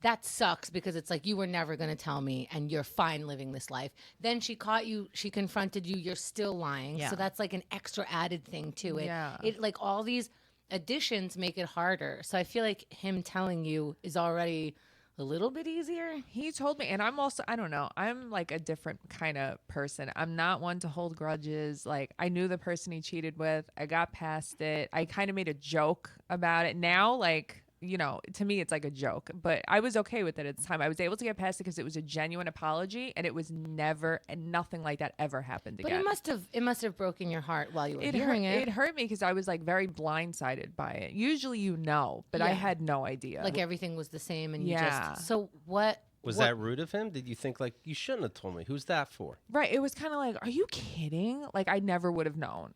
That sucks because it's like you were never going to tell me and you're fine living this life. Then she caught you, she confronted you, you're still lying. Yeah. So that's like an extra added thing to it. Yeah. It like all these additions make it harder. So I feel like him telling you is already a little bit easier. He told me, and I'm also, I don't know, I'm like a different kind of person. I'm not one to hold grudges. Like, I knew the person he cheated with. I got past it. I kind of made a joke about it. Now, like, you know, to me, it's like a joke, but I was okay with it at the time. I was able to get past it because it was a genuine apology, and it was never, and nothing like that ever happened But again. it must have broken your heart while you were It hearing hurt, it. it hurt me because I was like very blindsided by it. Usually, you know, but I Yeah. had no idea. Like everything was the same and you Yeah. just so what Was what- that rude of him? Did you think, like, you shouldn't have told me? Who's that for? Right. It was kind of like, are you kidding? Like, I never would have known.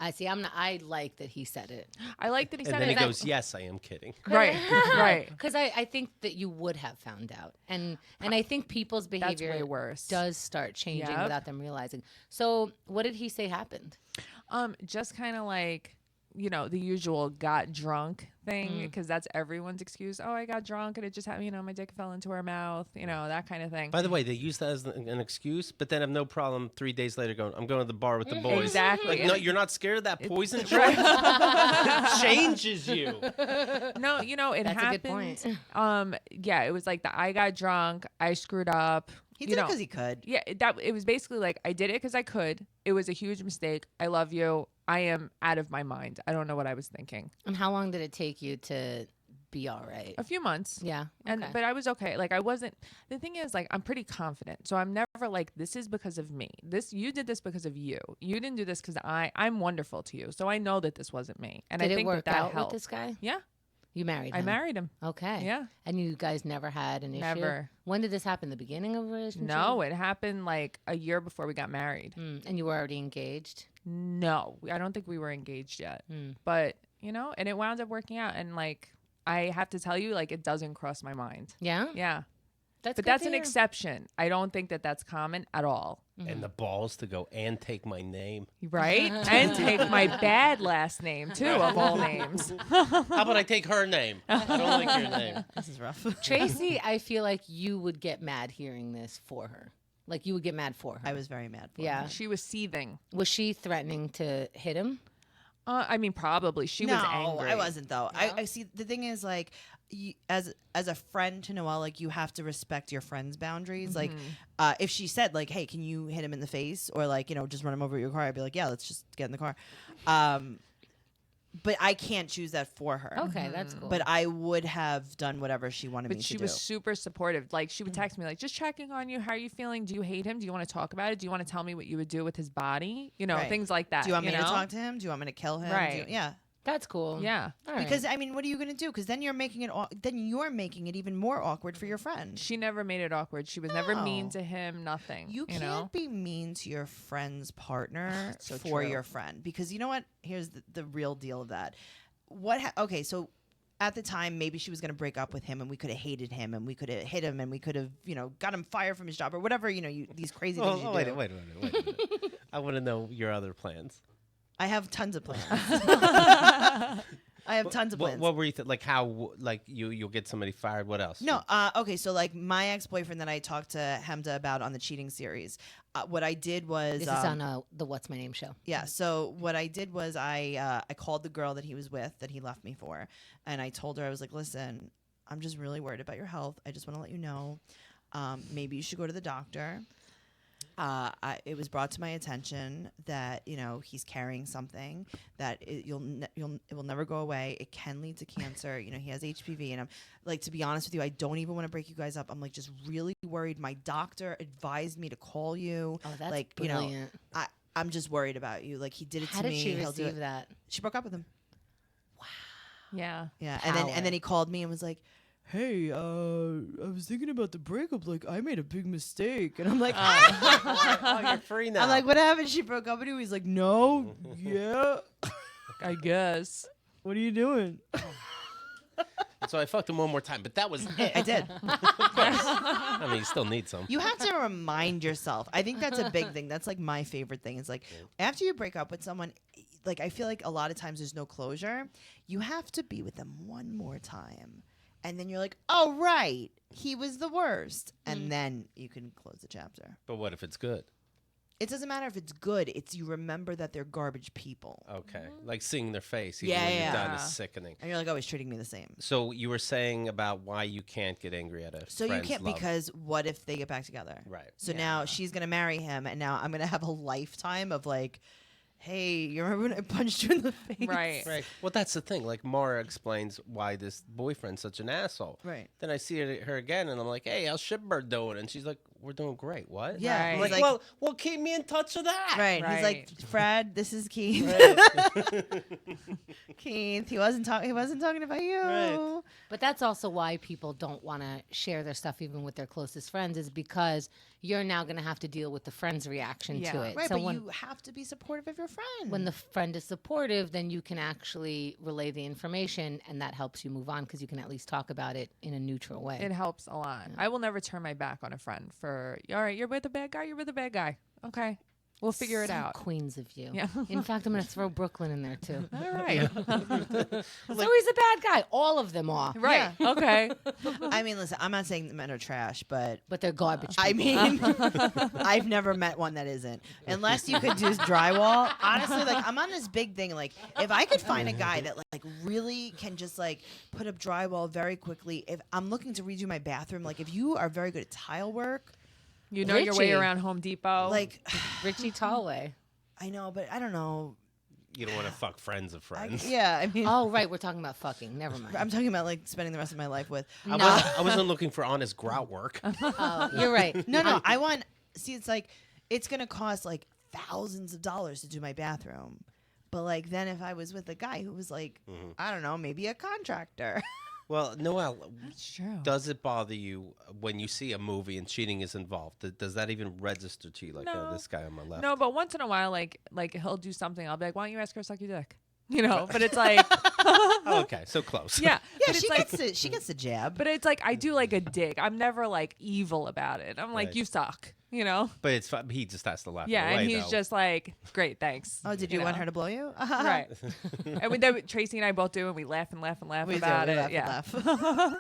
I see. I like that he said it. I like that he And said then it. he goes, yes, I am kidding. Right. Right. Because I think that you would have found out. And I think people's That's behavior way worse. does start changing Yep. without them realizing. So what did he say happened? Just kind of like, you know, the usual got drunk thing, because that's everyone's excuse. Oh, I got drunk and it just happened, you know, my dick fell into her mouth, you know, that kind of thing. By the way, they use that as an excuse, but then have no problem 3 days later going, I'm going to the bar with the boys. Exactly. Like, no, you're not scared of that poison choice? It changes you. No, you know, it That's a happened. good point. Yeah, it was like I got drunk, I screwed up. He you did it know. because he could. Yeah, it was basically like I did it because I could. It was a huge mistake. I love you. I am out of my mind. I don't know what I was thinking. And how long did it take you to be all right? A few months. Yeah. And okay. but I was okay. Like I wasn't. The thing is, like I'm pretty confident, so I'm never like this is because of me. You did this because of you. You didn't do this because I'm wonderful to you. So I know that this wasn't me. And did I it think work that out helped. with this guy? Yeah, You married him. I married him. Okay. Yeah. And you guys never had an issue? Never. When did this happen? The beginning of a relationship? No, it happened like a year before we got married. And you were already engaged? No, I don't think we were engaged yet. Mm. But you know, and it wound up working out. And like I have to tell you, like it doesn't cross my mind. Yeah? Yeah. That's But good that's to an hear. exception. I don't think that that's common at all. And the balls to go and take my name. Right? And take my bad last name too, of all names. How about I take her name? I don't like your name. This is rough. Tracy, I feel like you would get mad hearing this for her. Like you would get mad for her. I was very mad for Yeah. him. She was seething. Was she threatening to hit him? I mean, probably. She was angry. I wasn't though. No? I see. The thing is, like, as a friend to Noelle, like you have to respect your friend's boundaries. Like, if she said like, "Hey, can you hit him in the face?" or like, you know, just run him over with your car, I'd be like, "Yeah, let's just get in the car." But I can't choose that for her. Okay, that's cool. But I would have done whatever she wanted me But to she do. was super supportive. Like she would text me, like, just checking on you. How are you feeling? Do you hate him? Do you want to talk about it? Do you want to tell me what you would do with his body? You know, Right. things like that. Do you want me to know? talk to him? Do you want me to kill him? Right. Yeah. That's cool. Yeah. All right. Because I mean, what are you gonna do? Because then you're making it even more awkward for your friend. She never made it awkward. She was never mean No. to him. Nothing. You can't know? be mean to your friend's partner So for true. your friend, because you know what? Here's the real deal of that. Okay, so at the time, maybe she was going to break up with him, and we could have hated him, and we could have hit him, and we could have, got him fired from his job or whatever. These crazy things you wait do. a minute. I want to know your other plans. I have tons of plans. I have tons of plans. What were you like? How you'll get somebody fired? What else? No, okay, so like my ex-boyfriend that I talked to Hemda about on the cheating series, what I did was this is on the What's My Name show. yeah. So what I did was I called the girl that he was with that he left me for, and I told her, I was like, listen, I'm just really worried about your health. I just want to let you know, maybe you should go to the doctor. It was brought to my attention that he's carrying something that it will never go away. It can lead to cancer. He has HPV, and I'm like, to be honest with you, I don't even want to break you guys up. I'm like just really worried. My doctor advised me to call you. Oh, that's like brilliant. I'm just worried about you. Like he did it How to did me. she He'll do receive it. that? She broke up with him. Yeah. Yeah, Power. and then he called me and was like, hey, I was thinking about the breakup. Like, I made a big mistake. And I'm like, Oh, you're free now. I'm like, what happened? She broke up with you? He's like, no, yeah. I guess. What are you doing? So I fucked him one more time, but that was it. I did. I mean, you still need some. You have to remind yourself. I think that's a big thing. That's like my favorite thing. It's like after you break up with someone, like I feel like a lot of times there's no closure. You have to be with them one more time. And then you're like, oh, right, he was the worst. And then you can close the chapter. But what if it's good? It doesn't matter if it's good. It's you remember that they're garbage people. Okay, like seeing their face, even Yeah, when you're yeah. done, is sickening. And you're like, oh, he's treating me the same. So you were saying about why you can't get angry at a So you friend's can't love. because what if they get back together? Right. So now she's going to marry him. And now I'm going to have a lifetime of like, hey, you remember when I punched you in the face? Right. Right. Well, that's the thing. Like Mara explains why this boyfriend's such an asshole. Right. Then I see her again, and I'm like, "Hey, how's Shipbird doing?" And she's like, "We're doing great." What? Yeah. Right. I'm He's like, well, keep me in touch with that. Right. He's like, Right. Fred, this is Keith. Keith, he wasn't talking about you. Right. But that's also why people don't want to share their stuff even with their closest friends, is because you're now going to have to deal with the friend's reaction to Yeah. it. Right, so but when, you have to be supportive of your friend. when the friend is supportive, then you can actually relay the information, and that helps you move on because you can at least talk about it in a neutral way. It helps a lot. I will never turn my back on a friend for, all right, you're with a bad guy, you're with a bad guy. Okay. We'll figure it So out. Queens of you. Yeah. In fact, I'm going to throw Brooklyn in there too. All right. So he's a bad guy. All of them are. Right. Okay. I mean, listen, I'm not saying the men are trash, but But they're garbage. I people. mean, I've never met one that isn't. Unless you could do drywall. Honestly, like I'm on this big thing. Like if I could find a guy that like really can just like put up drywall very quickly. If I'm looking to redo my bathroom, like if you are very good at tile work, You know your way Richie. around Home Depot. like Richie Tallway. I know, but I don't know. You don't want to fuck friends of friends. Yeah, I mean, Oh, right. We're talking about fucking. Never mind. I'm talking about like spending the rest of my life with. I wasn't looking for honest grout work. Oh, you're right. No, I want. See, it's like it's gonna cost like thousands of dollars to do my bathroom, but like then if I was with a guy who was like, I don't know, maybe a contractor. Well, Noelle, That's true. does it bother you when you see a movie and cheating is involved? Does that even register to you? Like No. this guy on my left. No, but once in a while, like he'll do something. I'll be like, why don't you ask her to suck your dick? You know, but it's like, Oh, okay, so close. yeah. Yeah, but she it's like, gets she gets the jab. but it's like, I do like a dig. I'm never like evil about it. I'm like, Right. you suck, you know? But it's fun. He just has to laugh. Yeah. it away, And he's though. just like, great, thanks. Oh, did you want her to blow you? Right. And Tracey and I both do, and we laugh and laugh and laugh We do, about we it. laugh and Yeah. laugh.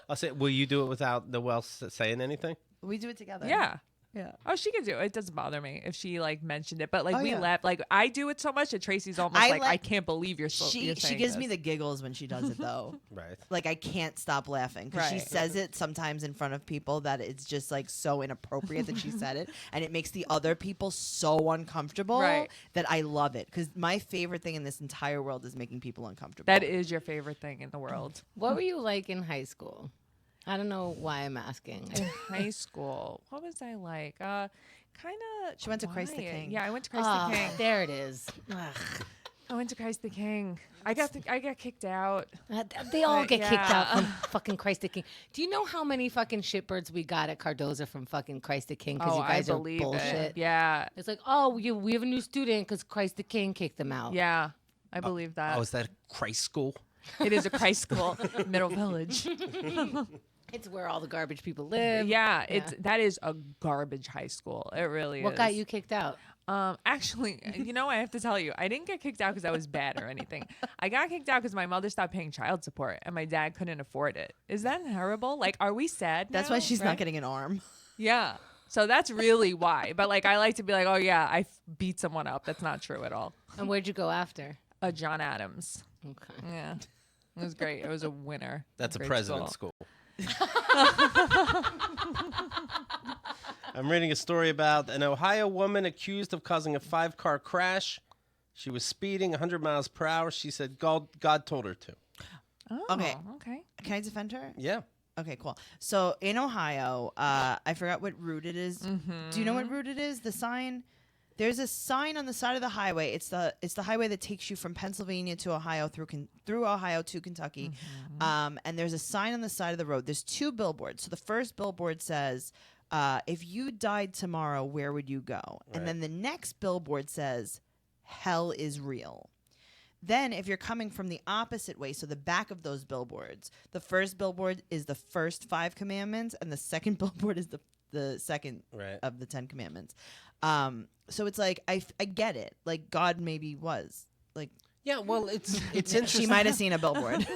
I'll say, will you do it without Noelle saying anything? We do it together. Yeah. Yeah. Oh, she can do it. It doesn't bother me if she like mentioned it, but like Oh, we yeah. laugh. Like I do it so much that Tracy's almost I like, like- I can't believe you're She saying gives me this. the giggles when she does it though. Right. Like I can't stop laughing because she Right. says it sometimes in front of people that it's just like so inappropriate that she said it, and it makes the other people so uncomfortable Right. that I love it. Because my favorite thing in this entire world is making people uncomfortable. That is your favorite thing in the world. What were you like in high school? I don't know why I'm asking. In high school, what was I like? Kind of. She went to Christ the King. Yeah, I went to Christ Oh, the King. there it is. Ugh. I went to Christ the King. I got kicked out. They all get kicked out Yeah. from fucking Christ the King. Do you know how many fucking shitbirds we got at Cardozo from fucking Christ the King? Because Oh, you guys I are believe bullshit. it. Yeah, It's like, oh, we have a new student because Christ the King kicked them out. yeah, I believe that. Oh, is that Christ school? It is a Christ school, Middle Village. It's where all the garbage people live. Yeah, that is a garbage high school. It really is. What got you kicked out? Actually, I have to tell you, I didn't get kicked out because I was bad or anything. I got kicked out because my mother stopped paying child support and my dad couldn't afford it. Is that terrible? Like, are we sad That's now? why she's Right? not getting an arm. Yeah. So that's really why. But like, I like to be like, oh yeah, I beat someone up. That's not true at all. And where'd you go after? John Adams. Okay. Yeah. It was great. It was a winner. That's a Great president's school. school. I'm reading a story about an Ohio woman accused of causing a 5-car crash. She was speeding 100 miles per hour. She said God told her to. Oh, Okay. Okay. Can I defend her? Yeah. Okay, cool. So in Ohio, I forgot what route it is. Do you know what route it is? The sign. There's a sign on the side of the highway. It's the highway that takes you from Pennsylvania to Ohio through Ohio to Kentucky. And there's a sign on the side of the road. There's 2 billboards. So the first billboard says, "If you died tomorrow, where would you go?" Right. And then the next billboard says, "Hell is real." Then, if you're coming from the opposite way, so the back of those billboards, the first billboard is the first 5 commandments, and the second billboard is the second Right. of the 10 commandments. So it's like I get it. Like God maybe was like Yeah, well, it's interesting. she might have seen a billboard.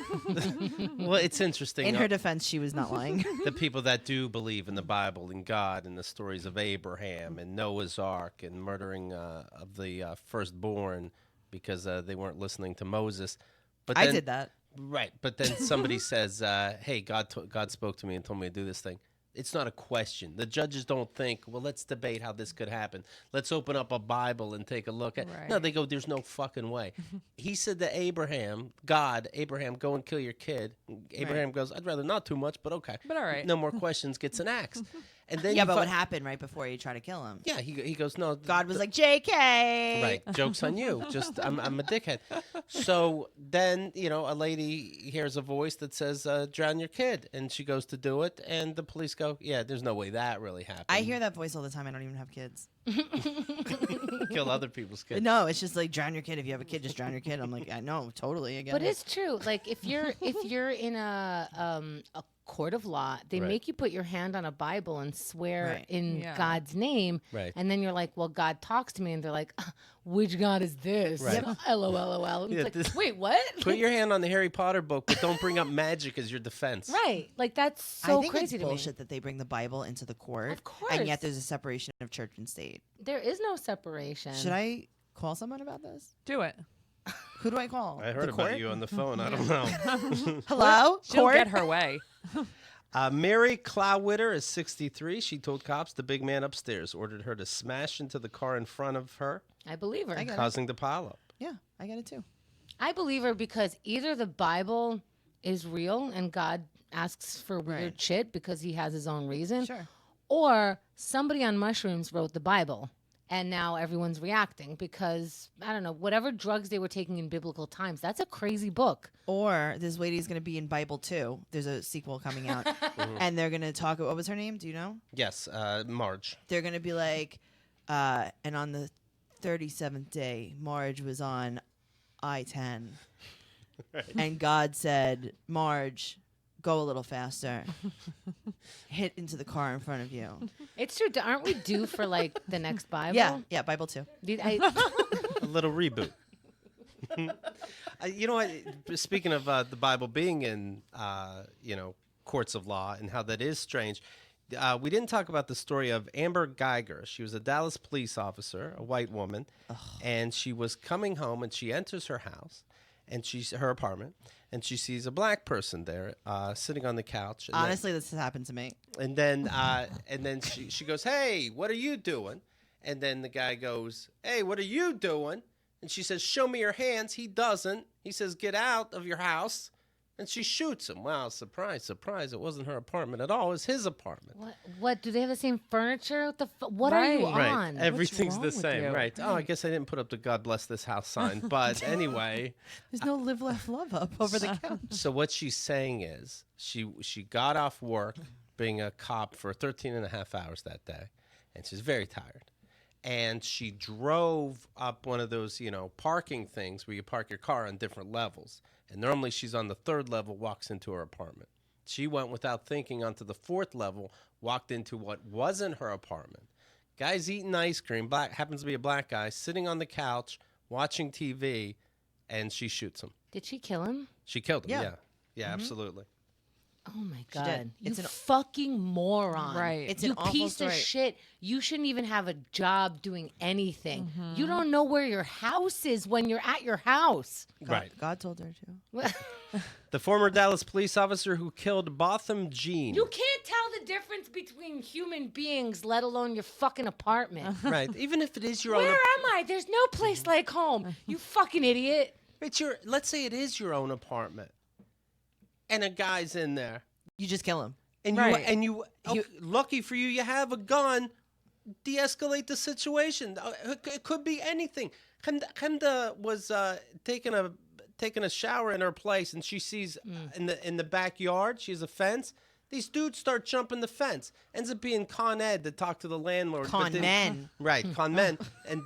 Well, it's interesting. In her defense, she was not lying. The people that do believe in the Bible and God and the stories of Abraham and Noah's Ark and murdering of the firstborn because they weren't listening to Moses. But I then- did that. Right, but then somebody says, "Hey, God spoke to me and told me to do this thing." It's not a question. The judges don't think, well, let's debate how this could happen. Let's open up a Bible and take a look at. No, Right. they go, there's no fucking way. He said to Abraham, Abraham, go and kill your kid. Abraham goes, I'd rather not too much, but okay. But all right. No more questions. Gets an axe. And then Yeah, you but fi- what happened right before you try to kill him? Yeah, he goes, no. God was like, "JK." Right, joke's on you. Just I'm a dickhead. So then a lady hears a voice that says, "Drown your kid," and she goes to do it, and the police go, "Yeah, there's no way that really happened." I hear that voice all the time. I don't even have kids. Kill other people's kids. No, it's just like drown your kid. If you have a kid, just drown your kid. I'm like, I know, totally. I get But it. it's true. Like if you're in a court of law, they Right. make you put your hand on a Bible and swear Right. in Yeah. God's name, Right. and then you're like, "Well, God talks to me," and they're like, "Which God is this?" Right. LOL. And Yeah, it's this- like, wait, what? Put your hand on the Harry Potter book, but don't bring up magic as your defense. Right. Like that's so I think crazy it's to bullshit me. that they bring the Bible into the court. Of course. And yet there's a separation of church and state. There is no separation. Should I call someone about this? Do it. Who do I call? I heard The about court? you on the phone. I don't know. Hello? She'll Court? get her way. Mary Clawitter is 63. She told cops the big man upstairs ordered her to smash into the car in front of her, I believe her. I get it. causing the pileup. Yeah, I get it too. I believe her because either the Bible is real and God asks for weird Right. shit because he has his own reason, Sure. or somebody on mushrooms wrote the Bible and now everyone's reacting because, I don't know, whatever drugs they were taking in biblical times. That's a crazy book. Or this lady's going to be in Bible 2. There's a sequel coming out. And they're going to talk. What was her name? Do you know? Yes, Marge. They're going to be like, and on the 37th day, Marge was on I-10. And God said, "Marge, go a little faster. Hit into the car in front of you." It's true. Aren't we due for like the next Bible? Yeah, Bible 2. A little reboot. You know what? Speaking of the Bible being in, courts of law and how that is strange, we didn't talk about the story of Amber Guyger. She was a Dallas police officer, a white woman, and she was coming home and she enters her house and her apartment and she sees a black person there sitting on the couch. And Honestly, this has happened to me. and then she goes, "Hey, what are you doing?" And then the guy goes, "Hey, what are you doing?" And she says, "Show me your hands." He doesn't. He says, "Get out of your house." And she shoots him. Wow, surprise, surprise. It wasn't her apartment at all. It was his apartment. What? Do they have the same furniture? What are you Right. on? Everything's wrong the with same. you? Right. Oh, I guess I didn't put up the God bless this house sign. But anyway. There's no live, laugh, love up over the couch. So what she's saying is she got off work being a cop for 13 and a half hours that day. And she's very tired. And she drove up one of those, parking things where you park your car on different levels. And normally she's on the 3rd level, walks into her apartment. She went without thinking onto the 4th level, walked into what wasn't her apartment. Guy's eating ice cream, happens to be a black guy, sitting on the couch, watching TV, and she shoots him. Did she kill him? She killed him, Yeah. Yeah, absolutely. Oh my did. God! You It's an- fucking moron! Right. It's You an awful piece story. of shit! You shouldn't even have a job doing anything. Mm-hmm. You don't know where your house is when you're at your house. Right. God told her to. The former Dallas police officer who killed Botham Jean. You can't tell the difference between human beings, let alone your fucking apartment. Right. Even if it is your Where own am I? There's no place like home. You fucking idiot. let's say it is your own apartment. And a guy's in there. You just kill him. And Right. you lucky for you, you have a gun. De-escalate the situation. It could be anything. Chemda was taking a shower in her place, and she sees in the backyard. She has a fence. These dudes start jumping the fence. Ends up being Con Ed to talk to the landlord. Con men. Right, con men,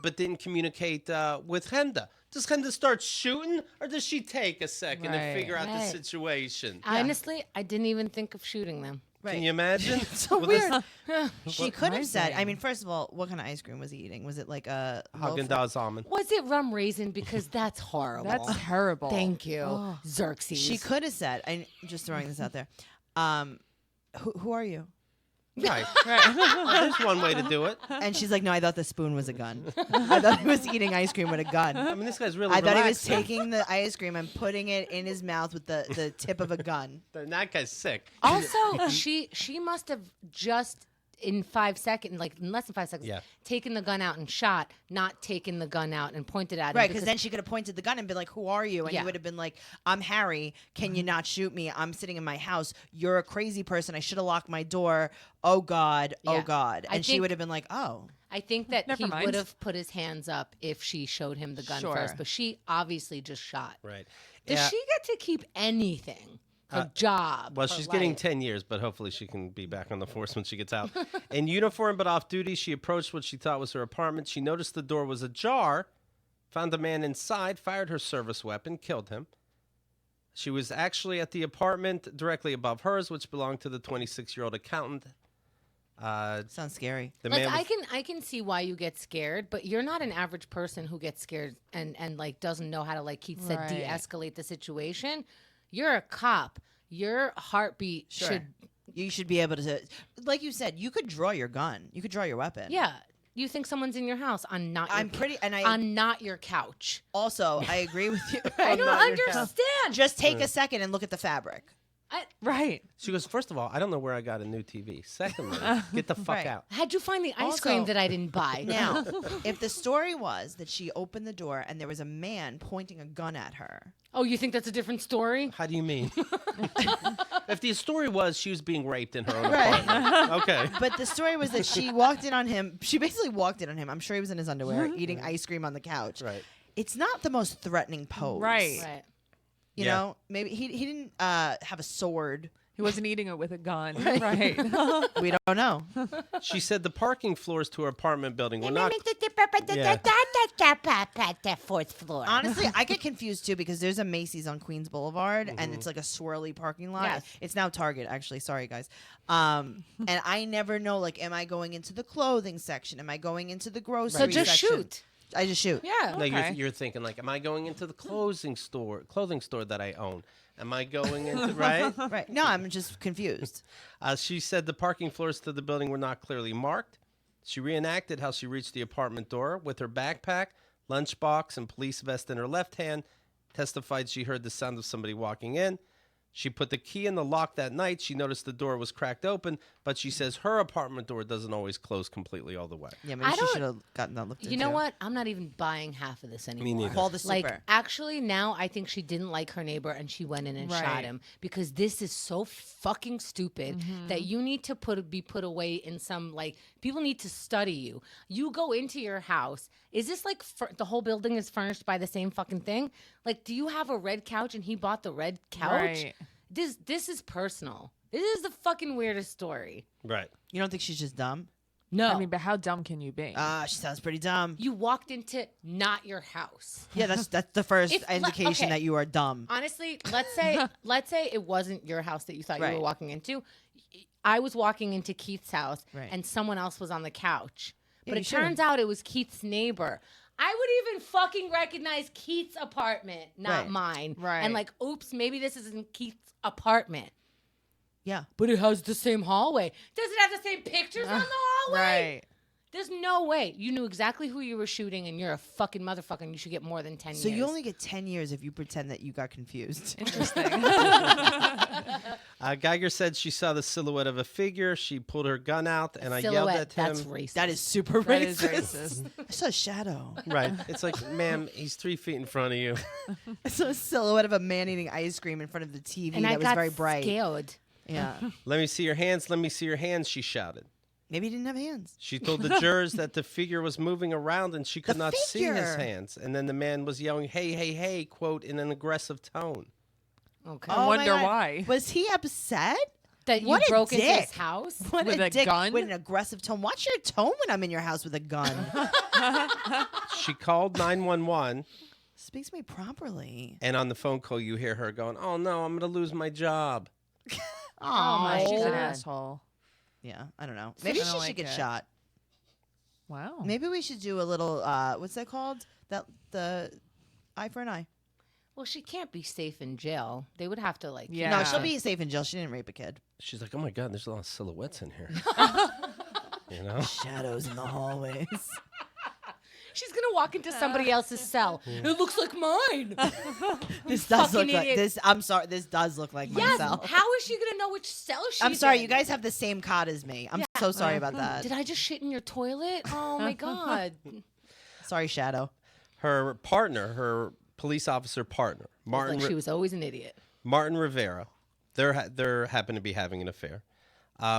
but didn't communicate with Chemda. Does Chemda start shooting, or does she take a second to Right. figure out the Right. situation? Honestly, I didn't even think of shooting them. Can you imagine? So With weird. a She could have said. I surprising. mean, first of all, what kind of ice cream was he eating? Was it like a loaf? Haagen-Dazs almond. Was it rum raisin? Because that's horrible. That's terrible. Thank you, Xerxes. She could have said. I'm just throwing this out there. Who are you? Right. Right. There's one way to do it. And she's like, no, I thought the spoon was a gun. I thought he was eating ice cream with a gun. I mean, this guy's really I thought he was relaxing. taking the ice cream and putting it in his mouth with the tip of a gun. That guy's sick. Also, she must have just in 5 seconds, like in less than 5 seconds, Yeah. taken the gun out and shot, not taken the gun out and pointed at him. Right, because then she could have pointed the gun and been like, who are you? And Yeah. he would have been like, I'm Harry. Can you not shoot me? I'm sitting in my house. You're a crazy person. I should have locked my door. Oh, God. Oh, Yeah. God. I And she think- would have been like, oh. I think that Never he mind. would have put his hands up if she showed him the gun Sure. first, but she obviously just shot. Right. Does Yeah. she get to keep anything? Her job. Well, her she's getting life? 10 years, but hopefully she can be back on the force when she gets out. In uniform but off duty, she approached what she thought was her apartment. She noticed the door was ajar, found a man inside, fired her service weapon, killed him. She was actually at the apartment directly above hers, which belonged to the 26-year-old accountant. Sounds scary. The Like man was, I can see why you get scared, but you're not an average person who gets scared and like doesn't know how to, like Keith said, Right. de-escalate the situation. You're a cop. Your heartbeat should You should be able to, like you said, you could draw your gun. You could draw your weapon. yeah. You think someone's in your house on not your I'm pretty, and I on not your couch. also, I agree with you. I don't not your house. understand. Just take a second and look at the fabric. Right. she goes, first of all, I don't know where I got a new TV. Secondly, get the fuck Right. out. How'd you find the ice Also- cream that I didn't buy? Now, if the story was that she opened the door and there was a man pointing a gun at her, Oh, you think that's a different story? How do you mean? If the story was she was being raped in her own Right. apartment. Okay. but the story was that she walked in on him. She basically walked in on him. I'm sure he was in his underwear eating ice cream on the couch. Right. It's not the most threatening pose. Right. Right. You Yeah. know, maybe he didn't have a sword. He wasn't eating it with a gun. Right. We don't know. She said the parking floors to her apartment building were not. Fourth floor. Honestly, I get confused too because there's a Macy's on Queens Boulevard and it's like a swirly parking lot. Yes. It's now Target, actually. Sorry, guys. And I never know, like, am I going into the clothing section? Am I going into the grocery So just section? shoot. I just shoot. Yeah. No, Okay. you're thinking like, am I going into the clothing store that I own? Am I going into right? Right. No, I'm just confused. She said the parking floors to the building were not clearly marked. She reenacted how she reached the apartment door with her backpack, lunchbox, and police vest in her left hand. Testified she heard the sound of somebody walking in. She put the key in the lock that night. She noticed the door was cracked open, but she says her apartment door doesn't always close completely all the way. Yeah, maybe she should have gotten that looked into. You know what? I'm not even buying half of this anymore. neither. Call the super. Like, actually, now I think she didn't like her neighbor and she went in and shot him because this is so fucking stupid that you need to be put away in some, like, people need to study you. You go into your house. Is this like the whole building is furnished by the same fucking thing? Like, do you have a red couch and he bought the red couch? Right. This is personal. This is the fucking weirdest story. Right. You don't think she's just dumb? No. I mean, but how dumb can you be? She sounds pretty dumb. You walked into not your house. Yeah, that's the first If- indication okay. that you are dumb. Honestly, let's say it wasn't your house that you thought you Right. were walking into. I was walking into Keith's house Right. and someone else was on the couch. Yeah, But you it should've. turns out it was Keith's neighbor. I would even fucking recognize Keith's apartment, not Right. mine. Right. And like, oops, maybe this isn't Keith's apartment. Yeah. But it has the same hallway. Does it have the same pictures on the hallway? Right. There's no way. You knew exactly who you were shooting, and you're a fucking motherfucker, and you should get more than 10 So years. you only get 10 years if you pretend that you got confused. Interesting. Guyger said she saw the silhouette of a figure. She pulled her gun out, and I yelled Silhouette, at him. that's racist. That is super That is racist. racist. I saw a shadow. Right. It's like, ma'am, he's 3 feet in front of you. I saw a silhouette of a man eating ice cream in front of the TV and that I was got very bright. scared. Yeah. Let me see your hands. Let me see your hands, she shouted. Maybe he didn't have hands. She told the jurors that the figure was moving around and she could The not see his figure. hands. And then the man was yelling, hey, hey, hey, quote, in an aggressive tone. Okay. I Oh my wonder God. why. Was he upset? That you What a broke into his dick. house? What With a a dick. gun? With an aggressive tone. Watch your tone when I'm in your house with a gun. She called 911, Speaks to me properly. and on the phone call, you hear her going, oh, no, I'm going to lose my job. Oh my She's an God. asshole. Yeah, I don't know. Maybe I she don't should like get it. shot. Wow. Maybe we should do a little, what's that called? The eye for an eye. Well, she can't be safe in jail. They would have to like. Yeah. No, she'll be safe in jail. She didn't rape a kid. She's like, oh, my God, there's a lot of silhouettes in here. You know? Shadows in the hallways. She's gonna walk into somebody else's cell. It looks like mine. This does fucking look like idiot. this. I'm sorry. This does look like Yes. myself. How is she gonna know which cell she's I'm sorry. in? You guys have the same cot as me. I'm so sorry about that. Did I just shit in your toilet? Oh my God. Sorry, Shadow. Her partner, her police officer partner, Martin, Like she was always an idiot. Martin Rivera, they're happen to be having an affair.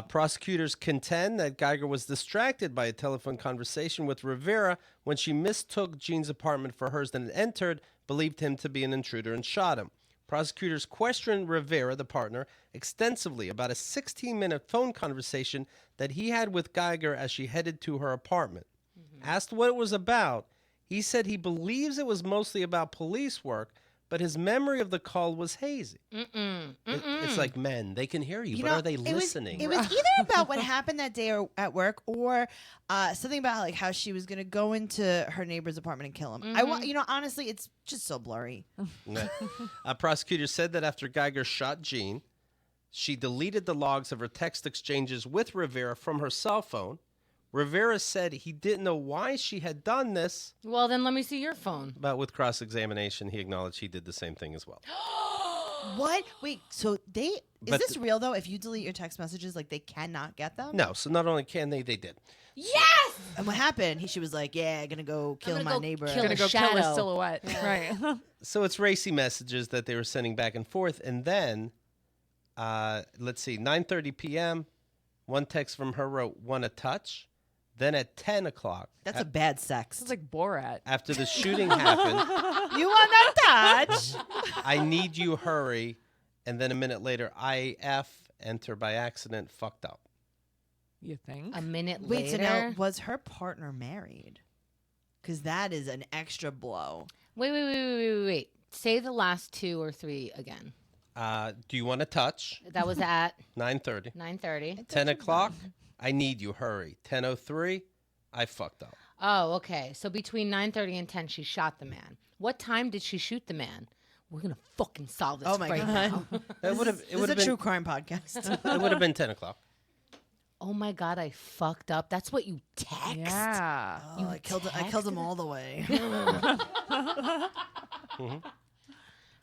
Prosecutors contend that Guyger was distracted by a telephone conversation with Rivera when she mistook Jean's apartment for hers and entered, believed him to be an intruder, and shot him. Prosecutors questioned Rivera, the partner, extensively about a 16-minute phone conversation that he had with Guyger as she headed to her apartment. Asked what it was about, he said he believes it was mostly about police work, but his memory of the call was hazy. It's like men, they can hear you, but are they listening? It was either about what happened that day or at work, or something about like how she was gonna go into her neighbor's apartment and kill him. Honestly, it's just so blurry. Yeah. Prosecutors said that after Guyger shot Jean, she deleted the logs of her text exchanges with Rivera from her cell phone. Rivera said he didn't know why she had done this, Well, then let me see your phone. but with cross-examination, he acknowledged he did the same thing as well. What? Wait. So is But this real though? If you delete your text messages, like they cannot get them. No, so not only can they did. Yes. And what happened? She was like, "Yeah, gonna go kill gonna my go neighbor." kill Gonna a go kill shadow. a silhouette. Right. So it's racy messages that they were sending back and forth. And then, let's see, 9:30 p.m., one text from her wrote, "Want a touch?" Then at 10 o'clock, That's a bad sex. It's like Borat. after the shooting happened, You want that touch? I need you, hurry. And then a minute later, IF, enter by accident, fucked up. You think? A minute Wait, so later. now was her partner married? Because that is an extra blow. Wait. Say the last 2 or 3 again. Do you want to touch? That was at 9:30. 9:30. 10 o'clock, I need you, hurry. 10:03, I fucked up. Oh, okay. So between 9:30 and 10, she shot the man. What time did she shoot the man? We're gonna fucking solve this Oh my right God. now. It would have. This is a true crime podcast. It would have been 10 o'clock. Oh my God, I fucked up. That's what you text. Yeah. I killed him all the way.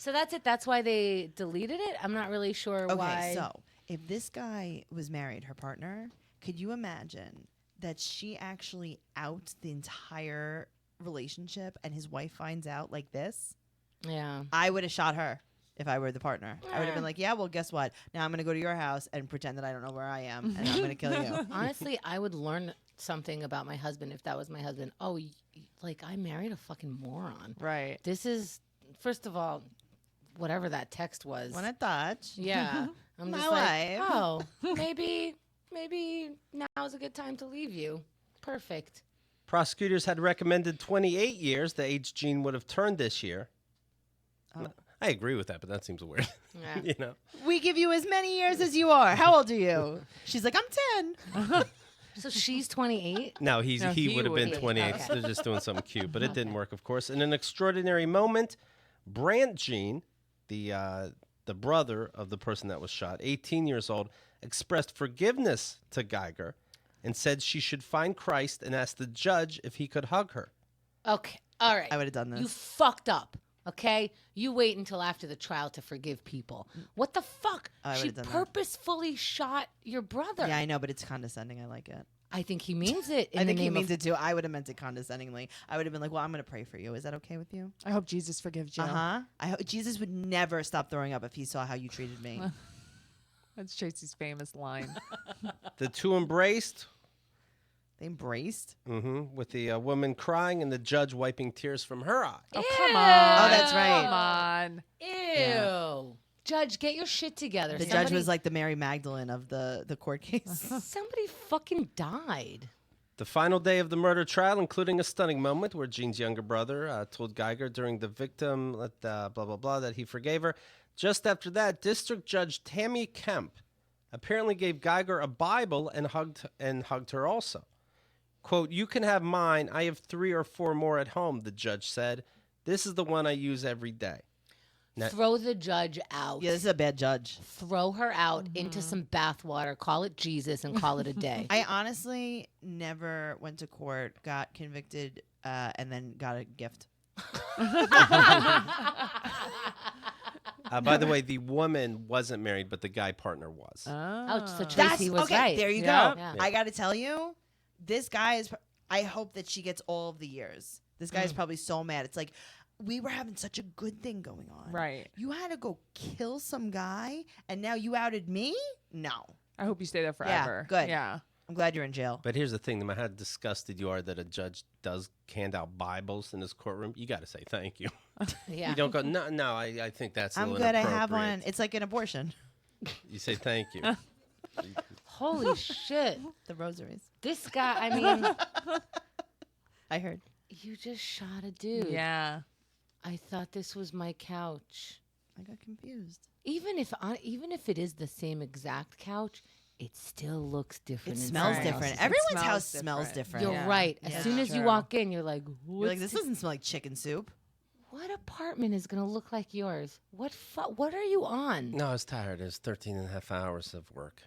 So that's it. That's why they deleted it. I'm not really sure why. Okay, so if this guy was married, her partner, could you imagine that she actually outs the entire relationship and his wife finds out like this? Yeah. I would have shot her if I were the partner. I would have been like, yeah, well, guess what? Now I'm going to go to your house and pretend that I don't know where I am, and I'm going to kill you. Honestly, I would learn something about my husband if that was my husband. Oh, like I married a fucking moron. Right. This is, first of all, whatever that text was. When I touch. Yeah. I'm My just like, wife. oh, maybe now's a good time to leave you. Perfect. Prosecutors had recommended 28 years, the age Jean would have turned this year. Oh. I agree with that, but that seems weird. Yeah. You know, We give you as many years as you are. How old are you? She's like, I'm 10. So she's 28. no, No, he he would have been would be. 28. Okay. They're just doing something cute, but it didn't work, of course. In an extraordinary moment, Brant Jean, the brother of the person that was shot, 18 years old, expressed forgiveness to Guyger and said she should find Christ and ask the judge if he could hug her. Okay. All right. I would have done this. You fucked up. Okay? You wait until after the trial to forgive people. What the fuck? I She would've done that. purposefully shot your brother. Yeah, I know, but it's condescending. I like it. I think he means it. In I the think he name means of, it too. I would have meant it condescendingly. I would have been like, well, I'm going to pray for you. Is that okay with you? I hope Jesus forgives you. Jesus would never stop throwing up if he saw how you treated me. That's Tracey's famous line. The two embraced, They embraced. with the woman crying and the judge wiping tears from her eye. Oh, come on. Oh, that's right. Come on. Ew. Yeah. Judge, get your shit together. The judge was like the Mary Magdalene of the court case. Somebody fucking died. The final day of the murder trial, including a stunning moment where Jean's younger brother told Guyger during the victim, blah, blah, blah, that he forgave her. Just after that, District Judge Tammy Kemp apparently gave Guyger a Bible and hugged her also. Quote, "You can have mine. I have 3 or 4 more at home," the judge said. "This is the one I use every day." Now- Throw the judge out. Yeah, this is a bad judge. Throw her out into some bathwater. Call it Jesus and call it a day. I honestly never went to court, got convicted, and then got a gift. By the way, the woman wasn't married, but the guy partner was. Oh, so That's Tracey was okay. right. There you Yeah. go. Yeah. I got to tell you, this guy is. I hope that she gets all of the years. This guy is probably so mad. It's like we were having such a good thing going on. Right. You had to go kill some guy, and now you outed me? No. I hope you stay there forever. good. Yeah. I'm glad you're in jail. But here's the thing, no matter how disgusted you are that a judge does hand out Bibles in his courtroom, you got to say thank you. Yeah. You don't go, no, I think that's a I'm little good. I have one. inappropriate." It's like an abortion. You say thank you. Holy shit. The rosaries. This guy, I mean, I heard. you just shot a dude. Yeah. I thought this was my couch. I got confused. Even if it is the same exact couch, it still looks different. It in smells someone different. else's. Everyone's smells house smells different. different. You're Yeah. right. As Yeah. soon as you True. walk in, you're like, You're like, this doesn't smell like chicken soup. what apartment is going to look like yours? What are you on? No, I was tired. It was 13 and a half hours of work.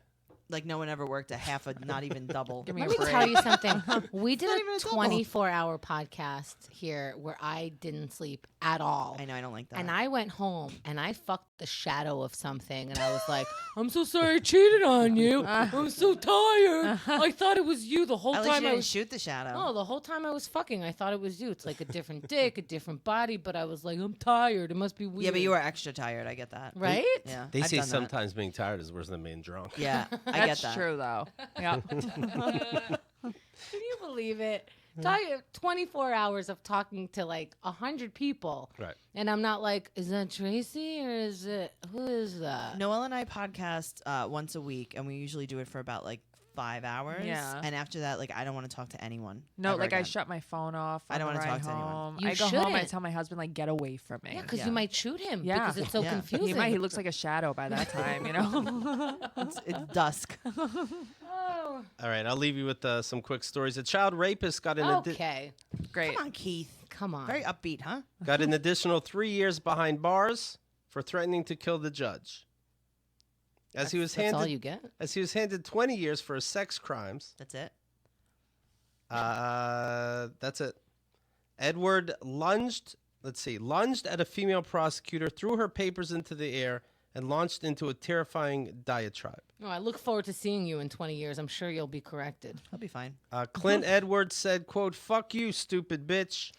Like no one ever worked a half a, not even double. Give me Let a me break. tell you something. We did not even a a double. 24-hour podcast here where I didn't sleep at all. I know, I don't like that. And I went home and I fucked the shadow of something. And I was like, I'm so sorry I cheated on you. I'm so tired. I thought it was you the whole At least you time I didn't was. shoot the shadow. No, the whole time I was fucking, I thought it was you. It's like a different dick, a different body. But I was like, I'm tired. It must be weird. Yeah, but you were extra tired. I get that. Right? Yeah. They I've say done that. sometimes being tired is worse than being drunk. Yeah, I That's get that. true, though. Yeah. Can you believe it? 24 hours of talking to like 100 people. Right. And I'm not like, is that Tracey or is it, who is that? Noelle and I podcast once a week, and we usually do it for about like 5 hours. Yeah. And after that, like, I don't want to talk to anyone. No, ever like I again. shut my phone off. I don't want wanna to talk to anyone. home. You I go home. I shouldn't. tell my husband like, get away from me. Yeah, because Yeah. you might shoot him Yeah. because it's so Yeah. confusing. He looks like a shadow by that time, you know. It's dusk. Oh, All right, I'll leave you with some quick stories. A child rapist got an okay. Great. Come on, Keith. Come on. Very upbeat, huh? got an additional 3 years behind bars for threatening to kill the judge. As he was That's all handed you get? as he was handed 20 years for his sex crimes. That's it. That's it. Edward lunged let's see, lunged at a female prosecutor, threw her papers into the air, and launched into a terrifying diatribe. Oh, I look forward to seeing you in 20 years. I'm sure you'll be corrected. I'll be fine. Clint Edwards said, quote, "Fuck you, stupid bitch.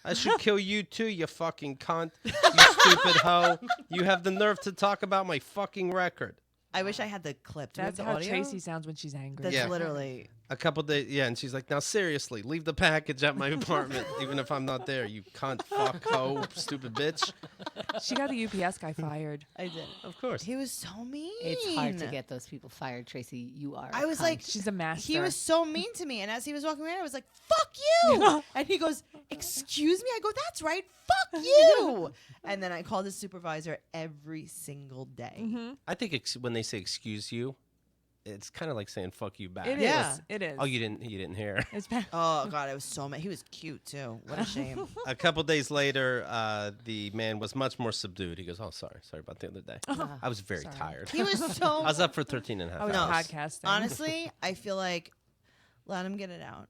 I should kill you too, you fucking cunt. You stupid hoe. You have the nerve to talk about my fucking record." I wish I had the clip. Do we have That's the how audio? Tracy sounds when she's angry. That's Yeah. literally. A couple days, yeah, and she's like, "Now seriously, leave the package at my apartment, even if I'm not there, you cunt, fuck, hoe, stupid bitch." She got the UPS guy fired. I did. Of course. He was so mean. It's hard to get those people fired, Tracy. You are. I was like, She's a master. he was so mean to me. And as he was walking away, I was like, "Fuck you!" And he goes, "Excuse me?" I go, "That's right. Fuck you!" And then I called his supervisor every single day. I think when they say "excuse you," it's kind of like saying "fuck you" back. It is. Yeah. It is. Oh, you didn't hear. It's bad. Oh God, I was so mad. He was cute too. What a shame. A couple days later, the man was much more subdued. He goes, "Oh, sorry about the other day. I was very tired. He was so. I was up for 13 and a half I was hours." podcasting. Honestly, I feel like let him get it out.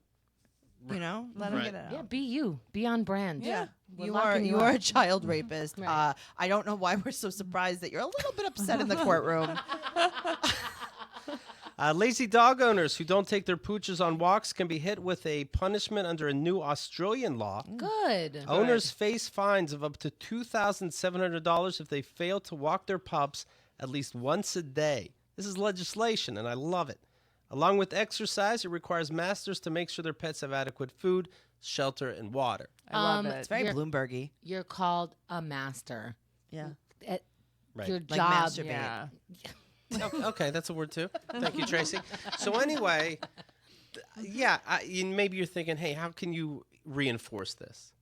You know, let him Right. get it out. Yeah, be you. Be on brand. Yeah. We're You are locking you up. are a child rapist. Right. I don't know why we're so surprised that you're a little bit upset in the courtroom. Lazy dog owners who don't take their pooches on walks can be hit with a punishment under a new Australian law. Good. Owners face fines of up to $2,700 if they fail to walk their pups at least once a day. This is legislation, and I love it. Along with exercise, it requires masters to make sure their pets have adequate food, shelter, and water. I love it. It's very You're- Bloombergy. You're called a master. Yeah. Right. Your Like job. masturbate. Yeah. Okay, that's a word too. Thank you, Tracy. So anyway, maybe you're thinking, hey, how can you reinforce this?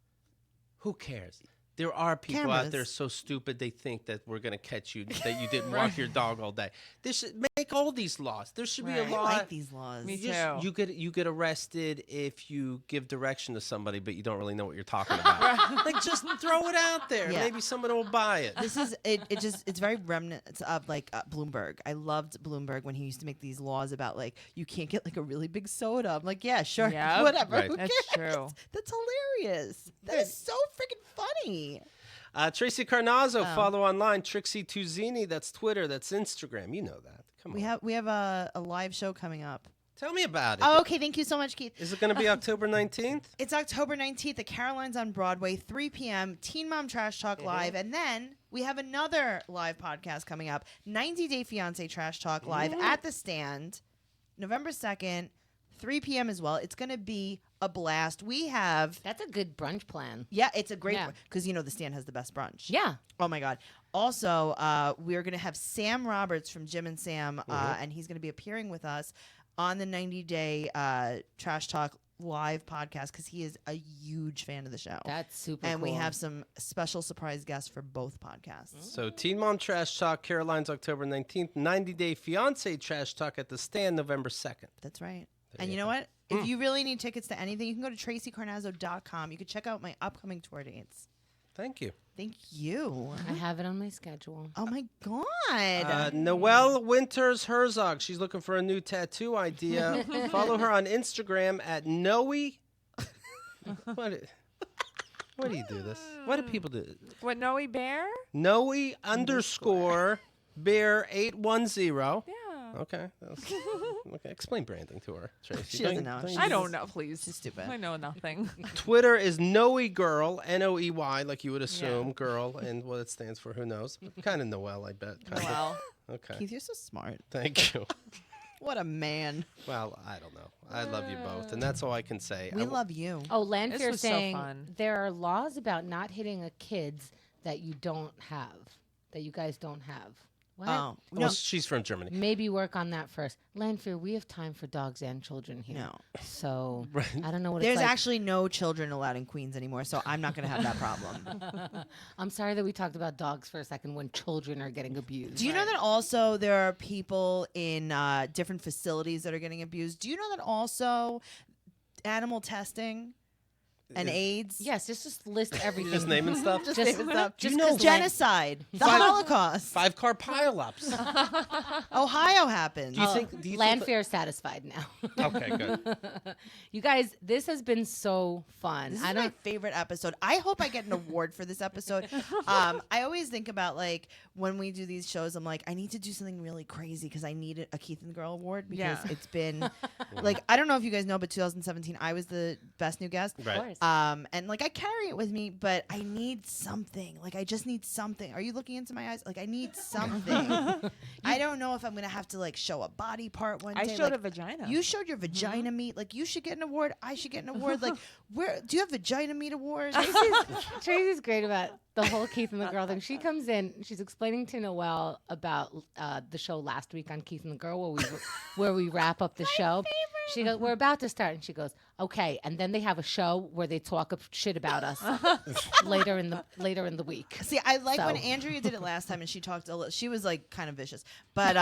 Who cares? There are people out there Cameras. so stupid they think that we're going to catch you, that you didn't walk your dog all day. They should make all these laws. There should be a Right. I law. like these laws. Me You too. you get arrested if you give direction to somebody, but you don't really know what you're talking about. Like, just throw it out there. Yeah. Maybe someone will buy it. This is it's very remnants of like Bloomberg. I loved Bloomberg when he used to make these laws about like you can't get like a really big soda. I'm like, yeah, sure, Yep. whatever. Right. Who That's cares? true. That's hilarious. That is so freaking funny. Tracey Carnazzo, Oh. follow online. Trixie Tuzini, that's Twitter, that's Instagram. You know that. Come on. We have a live show coming up. Tell me about it. Oh, okay. Thank you so much, Keith. Is it going to be October 19th? It's October 19th at Caroline's on Broadway, 3 p.m. Teen Mom Trash Talk Live. And then we have another live podcast coming up, 90 Day Fiancé Trash Talk Live at the Stand, November 2nd, 3 p.m. as well. It's going to be a blast. We have, That's a good brunch plan. yeah, it's a great, Yeah. because, you know, the Stand has the best brunch. Yeah. Oh, my God. Also, we're going to have Sam Roberts from Jim and Sam, and he's going to be appearing with us on the 90 Day Trash Talk Live podcast because he is a huge fan of the show. That's super And cool. we have some special surprise guests for both podcasts. So Teen Mom Trash Talk, Caroline's October 19th. 90 Day Fiancé Trash Talk at the Stand, November 2nd. That's right. And you know what? If you really need tickets to anything, you can go to TracyCarnazzo.com. You can check out my upcoming tour dates. Thank you. Thank you. I have it on my schedule. Oh my God. Noelle Winters Herzog. She's looking for a new tattoo idea. Follow her on Instagram at Noe. Why do you do this? Why do people do it? What, Noe Bear? Noe underscore bear 810. Yeah. Okay. Okay. Explain branding to her, Tracy. She doesn't know. you She's- I don't know, please. She's stupid. I know nothing. Twitter is Noe Girl, Noey, like you would assume, girl, and what it stands for, who knows? Kind of Noelle, I bet. Kind of. Well, Okay. Keith, you're so smart. Thank you. What a man. Well, I don't know. I love you both, and that's all I can say. We love you. Oh, This Lanfear was so saying fun. there are laws about not hitting a kids that you don't have, that you guys don't have. What? Oh, Well, no. she's from Germany. Maybe work on that first. Lanfear, we have time for dogs and children here. No. So Right. I don't know what There's it's like. actually no children allowed in Queens anymore, so I'm not going to have that problem. I'm sorry that we talked about dogs for a second when children are getting abused. Do you know that also there are people in different facilities that are getting abused? Do you know that also animal testing and AIDS. Yes, just list everything. Just naming stuff. Just Just- naming stuff. just You know 'cause Genocide. The Five- Holocaust. 5-car pileups. Ohio happened. Do you think? Do you Land think fair satisfied now. Okay, good. You guys, this has been so fun. This I is my don't. favorite episode. I hope I get an award for this episode. I always think about like when we do these shows, I'm like, I need to do something really crazy because I need a Keith and the Girl award because Yeah. it's been like, I don't know if you guys know, but 2017 I was the best new guest. Right. Of course. And like I carry it with me, but I need something. Like I just need something. Are you looking into my eyes? Like I need something. I don't know if I'm gonna have to like show a body part one I day. showed like, a vagina. you showed your vagina meat. Like you should get an award. I should get an award. Like where do you have vagina meat awards? Tracy's great about the whole Keith and the Girl thing. She comes in, she's explaining to Noelle about the show last week on Keith and the Girl, where we wrap up the show. She goes, "We're about to start," and she goes, "Okay." And then they have a show where they talk shit about us later in the week. See, I like when So. Andrea did it last time and she talked a little. She was like kind of vicious, but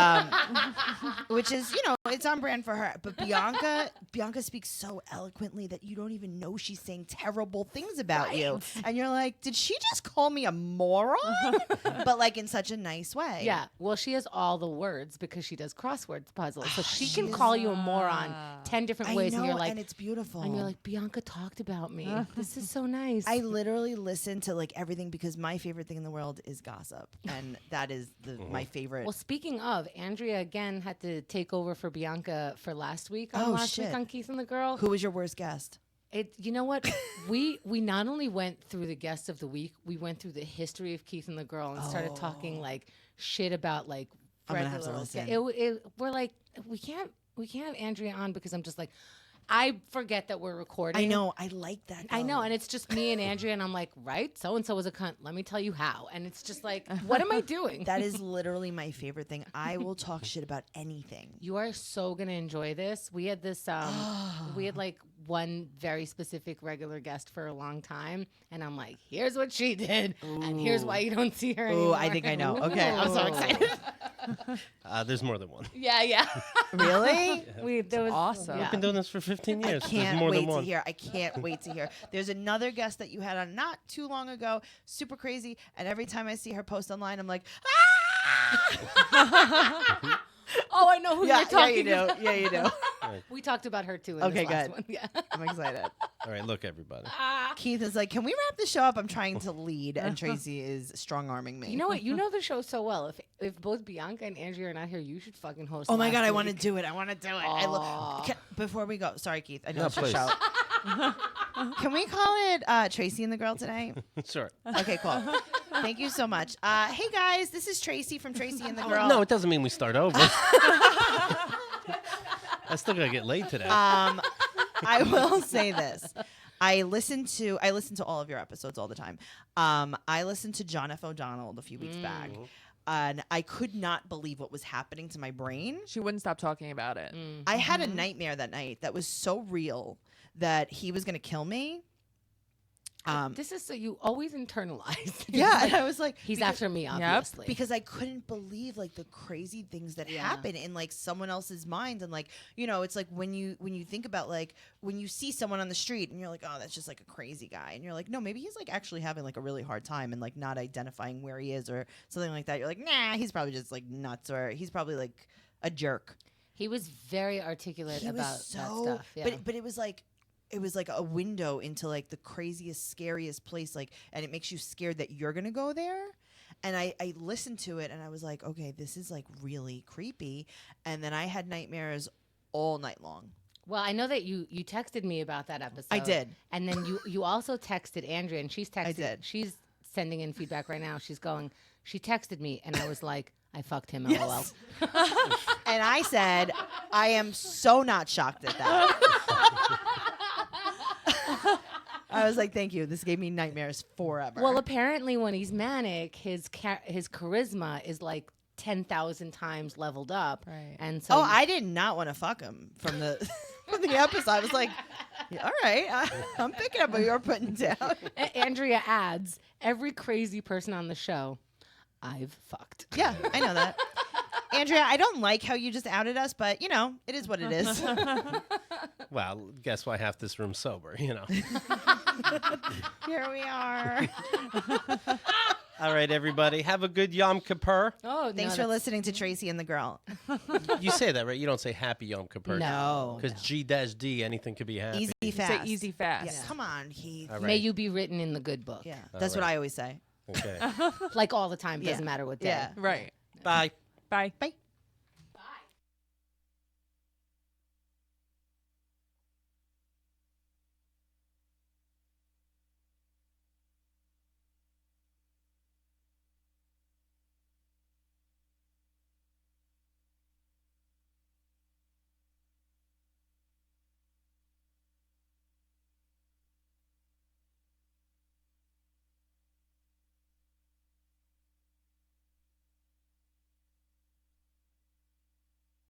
which is it's on brand for her. But Bianca speaks so eloquently that you don't even know she's saying terrible things about you, and you're like, did she just call me a moron? But like in such a nice way. Yeah, well, she has all the words because she does crosswords puzzles, so she can She call you a moron 10 different I ways, know, and you're like, and it's beautiful. and you're like, Bianca talked about me. This is so nice. I literally listen to like everything because my favorite thing in the world is gossip, and that is my favorite. Well, speaking of, Andrea again had to take over for Bianca for last week Oh, week shit. on Keith and the Girl. Who was your worst guest? You know what? we not only went through the guest of the week, we went through the history of Keith and the Girl and started talking like shit about like I'm gonna have to regular- listen. we're like we can't have Andrea on because I'm just like I forget that we're recording. I know. I like that. I know, though. and it's just me and Andrea, and I'm like, right? So and so was a cunt. Let me tell you how. And it's just like, what am I doing? That is literally my favorite thing. I will talk shit about anything. You are so gonna enjoy this. We had this we had like one very specific regular guest for a long time, and I'm like, here's what she did, and here's why you don't see her anymore. Oh, I think I know. Okay, I'm so excited. There's more than one. Yeah. Really? There was awesome. Yeah. I've been doing this for 15 years. There's Can't more wait than to one. hear. I can't wait to hear. There's another guest that you had on not too long ago, super crazy, and every time I see her post online, I'm like, ah! Oh, I know who Yeah, you're talking yeah, you about. do. Yeah, you do. We talked about her too. In Okay, this last good. One. Yeah. I'm excited. All right, look, everybody. Keith is like, can we wrap the show up? I'm trying to lead, and Tracy is strong arming me. You know what? You know the show so well. If both Bianca and Andrea are not here, you should fucking host. Oh my last God, I week. want to do it. I want to do it. Aw. Before we go, sorry, Keith. I know No, it's your please. show. Can we call it Tracy and the Girl today? Sure. Okay, cool. Thank you so much. Hey guys, this is Tracy from Tracy and the Girl. No, it doesn't mean we start over. I still gotta get laid today. I will say this. I listen to all of your episodes all the time. I listened to John F. O'Donnell a few weeks back, and I could not believe what was happening to my brain. She wouldn't stop talking about it. I had a nightmare that night that was so real that he was going to kill me. This is so you always internalize. Yeah, and I was like, He's because- after me, obviously. because I couldn't believe like the crazy things that happen in like someone else's mind, and like it's like when you think about like when you see someone on the street and you're like, oh, that's just like a crazy guy, and you're like, no, maybe he's like actually having like a really hard time and like not identifying where he is or something like that. You're like, nah, he's probably just like nuts, or he's probably like a jerk. He was very articulate He about was that so, stuff. Yeah. but it was like. It was like a window into like the craziest, scariest place, like, and it makes you scared that you're gonna go there. And I listened to it and I was like, okay, this is like really creepy. And then I had nightmares all night long. Well, I know that you texted me about that episode. I did. And then you also texted Andrea, and she's texted. I did. She's sending in feedback right now. She texted me, and I was like, I fucked him, Yes. LOL. And I said, I am so not shocked at that. I was like, thank you. This gave me nightmares forever. Well, apparently when he's manic, his charisma is like 10,000 times leveled up. Right. And so I did not want to fuck him from the from the episode. I was like, yeah, all right, I'm picking up what you're putting down. Andrea adds, every crazy person on the show, I've fucked. Yeah, I know that. Andrea, I don't like how you just outed us, but it is what it is. Well, guess why half this room's sober, Here we are. All right, everybody. Have a good Yom Kippur. Oh, Thanks for listening to Tracey and the Girl. You say that, right? You don't say Happy Yom Kippur. No. Because G-D, anything could be happy. Easy fast. Say easy fast. Yeah. Come on, Heath. All May right. you be written in the good book. Yeah, that's what right. I always say. Okay. Like all the time. Doesn't Yeah. matter what day. Yeah. Right. Bye. Bye. Bye.